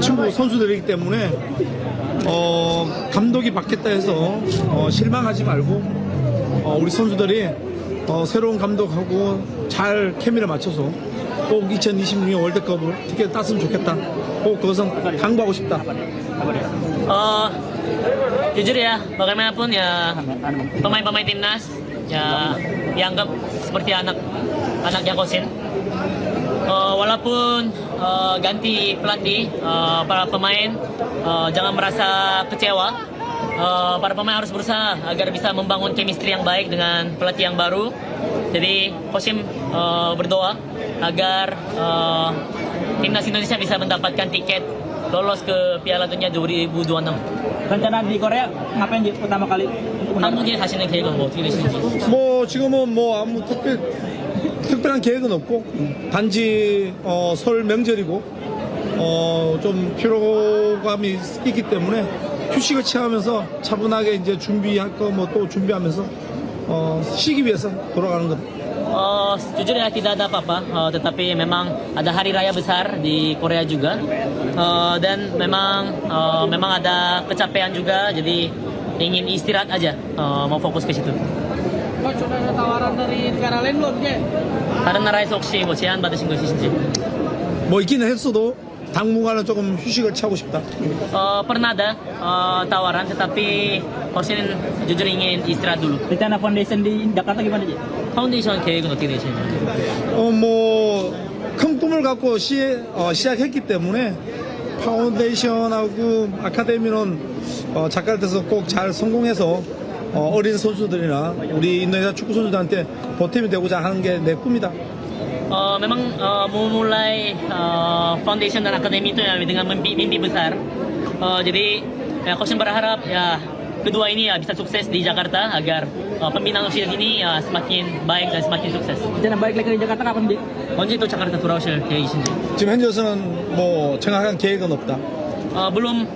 친구 선수들이기 때문에 감독이 바뀌었다 해서 실망하지 말고 우리 선수들이 새로운 감독하고 잘 케미를 맞춰서 꼭 2026년 월드컵을 티켓 땄으면 좋겠다. 꼭 그것은 당부하고 싶다. Jujur ya, bagaimanapun ya pemain-pemain timnas ya dianggap seperti anaknya Kosin. Walaupun ganti pelatih, para pemain jangan merasa kecewa. Para pemain harus berusaha agar bisa membangun chemistry yang baik dengan pelatih yang baru. Jadi Kosim berdoa agar timnas Indonesia bisa mendapatkan tiket lolos ke Piala Dunia 2026. Rencana di Korea ngapain pertama kali? 한국에 가시는 계획은 뭐 어떻게 되시는지? 뭐 지금은 뭐 아무 특별한 계획은 없고 단지 설 명절이고 좀 피로감이 있기 때문에 휴식을 취하면서 차분하게 이제 준비할 거 뭐 또 준비하면서 쉬기 위해서 돌아가는 것. Jujur ya tidak ada apa-apa, tetapi memang ada hari raya besar di Korea juga, dan memang ada kecapean juga, jadi ingin istirahat aja, mau fokus ke situ. Coach, sudah ada tawaran dari negara lain belum? 다른 나라에서 혹시 뭐 제안 받으신 거 있으신지? 뭐 있기는 했어도 당분간은 조금 휴식을 취하고 싶다. Pernah ada tawaran, tetapi Kosin jujur ingin istirahat dulu. Rencana foundation di Jakarta gimana, Ji? 파운데이션 계획은 어떻게 되시는지? 뭐 큰 꿈을 갖고 시작했기 때문에 파운데이션하고 아카데미는 자카르타에서 꼭 잘 성공해서 어린 선수들이나 우리 인도네시아 축구 선수들한테 보탬이 되고자 하는 게 내 꿈이다. Memang memulai foundation dan akademi itu ya dengan mimpi besar. Jadi ya Kosin berharap ya kedua ini ya bisa sukses di Jakarta agar pembinaan usia ini ya semakin baik dan semakin sukses. Rencana balik lagi ke Jakarta kapan, Ji? 언제 또 자카르타 돌아오실 계획이신지? 지금 현재로서는 뭐 정확한 계획은 없다. Belum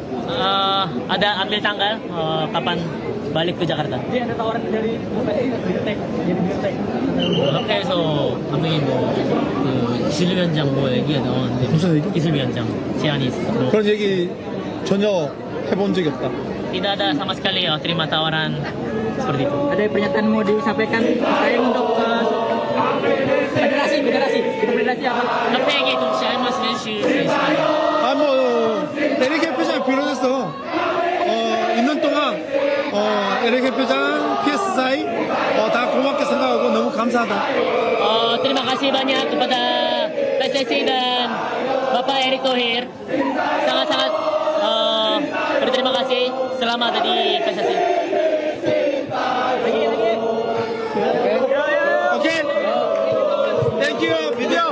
ada ambil tanggal kapan balik ke Jakarta. Ji, ada tawaran dari Biotek, jadi Biotek. 학교에서 감독님 뭐그 기술위원장 뭐 얘기가 나왔는데 무슨 얘기? 기술위원장 제안이 있어서 그런 얘기 전혀 해본 적이 없다. tidak ada sama sekali terima tawaran seperti itu. Ada pernyataan mau disampaikan saya untuk federasi apa? 협회에게 동시에 할 말씀 해주실 수 있을까요? 뭐 에릭 회장을 비롯해서 있는 동안 에릭 회장, PSI 다 고맙게 생각하고 너무 감사하다. Terima kasih banyak kepada PSSI dan Bapak Erick Thohir. Sangat-sangat berterima kasih selama ada di PSSI. Oke. Thank you. Video.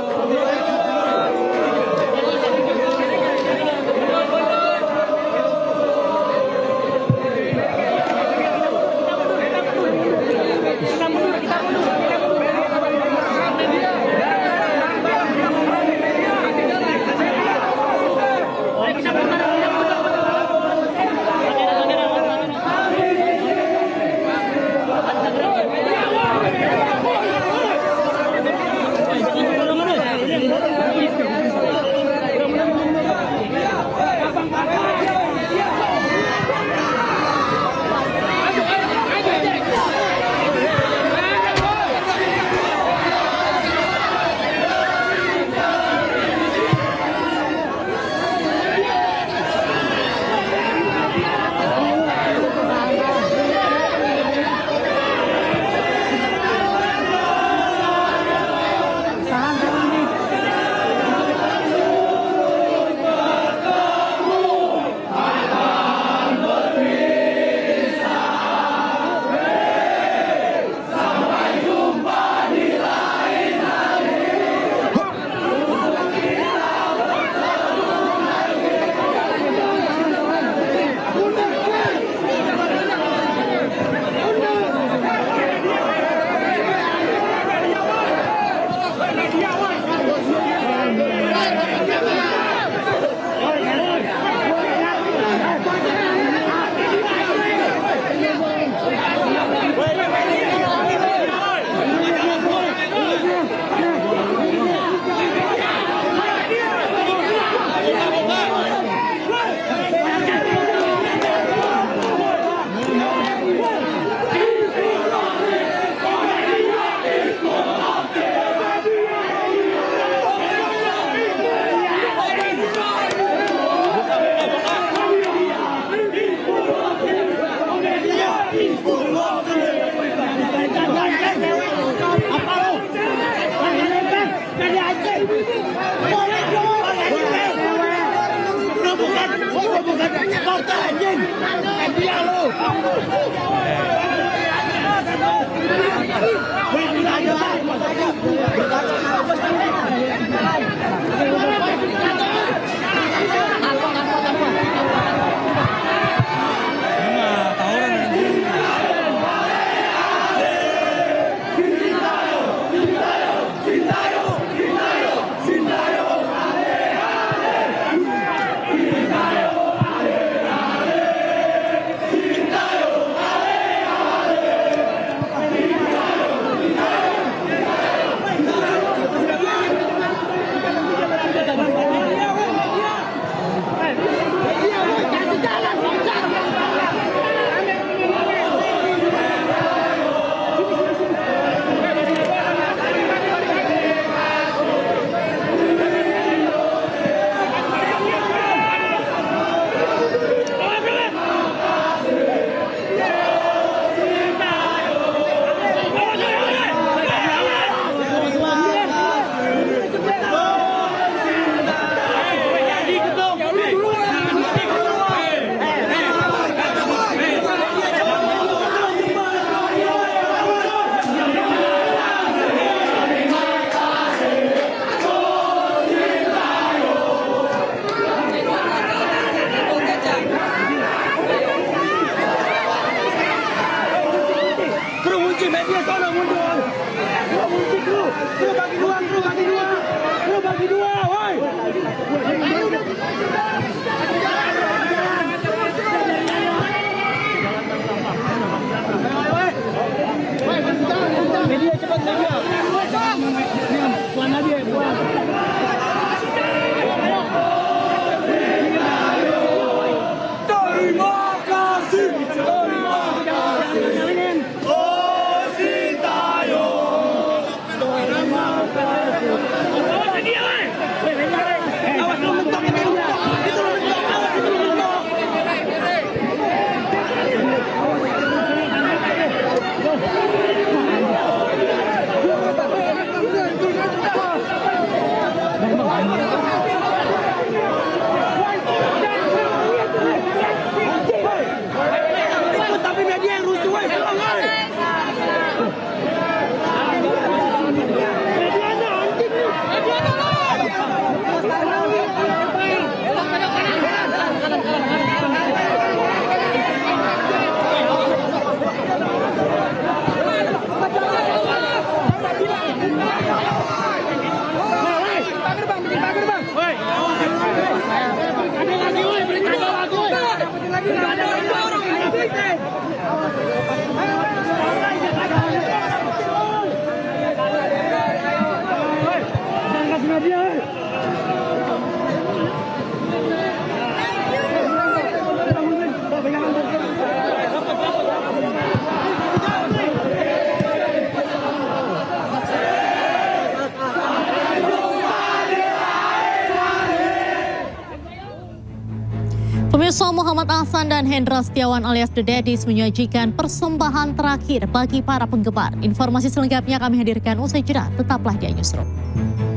Pemirsa, Muhammad Ahsan dan Hendra Setiawan alias The Daddies menyajikan persembahan terakhir bagi para penggemar. Informasi selengkapnya kami hadirkan usai jeda. Tetaplah di Newsroom.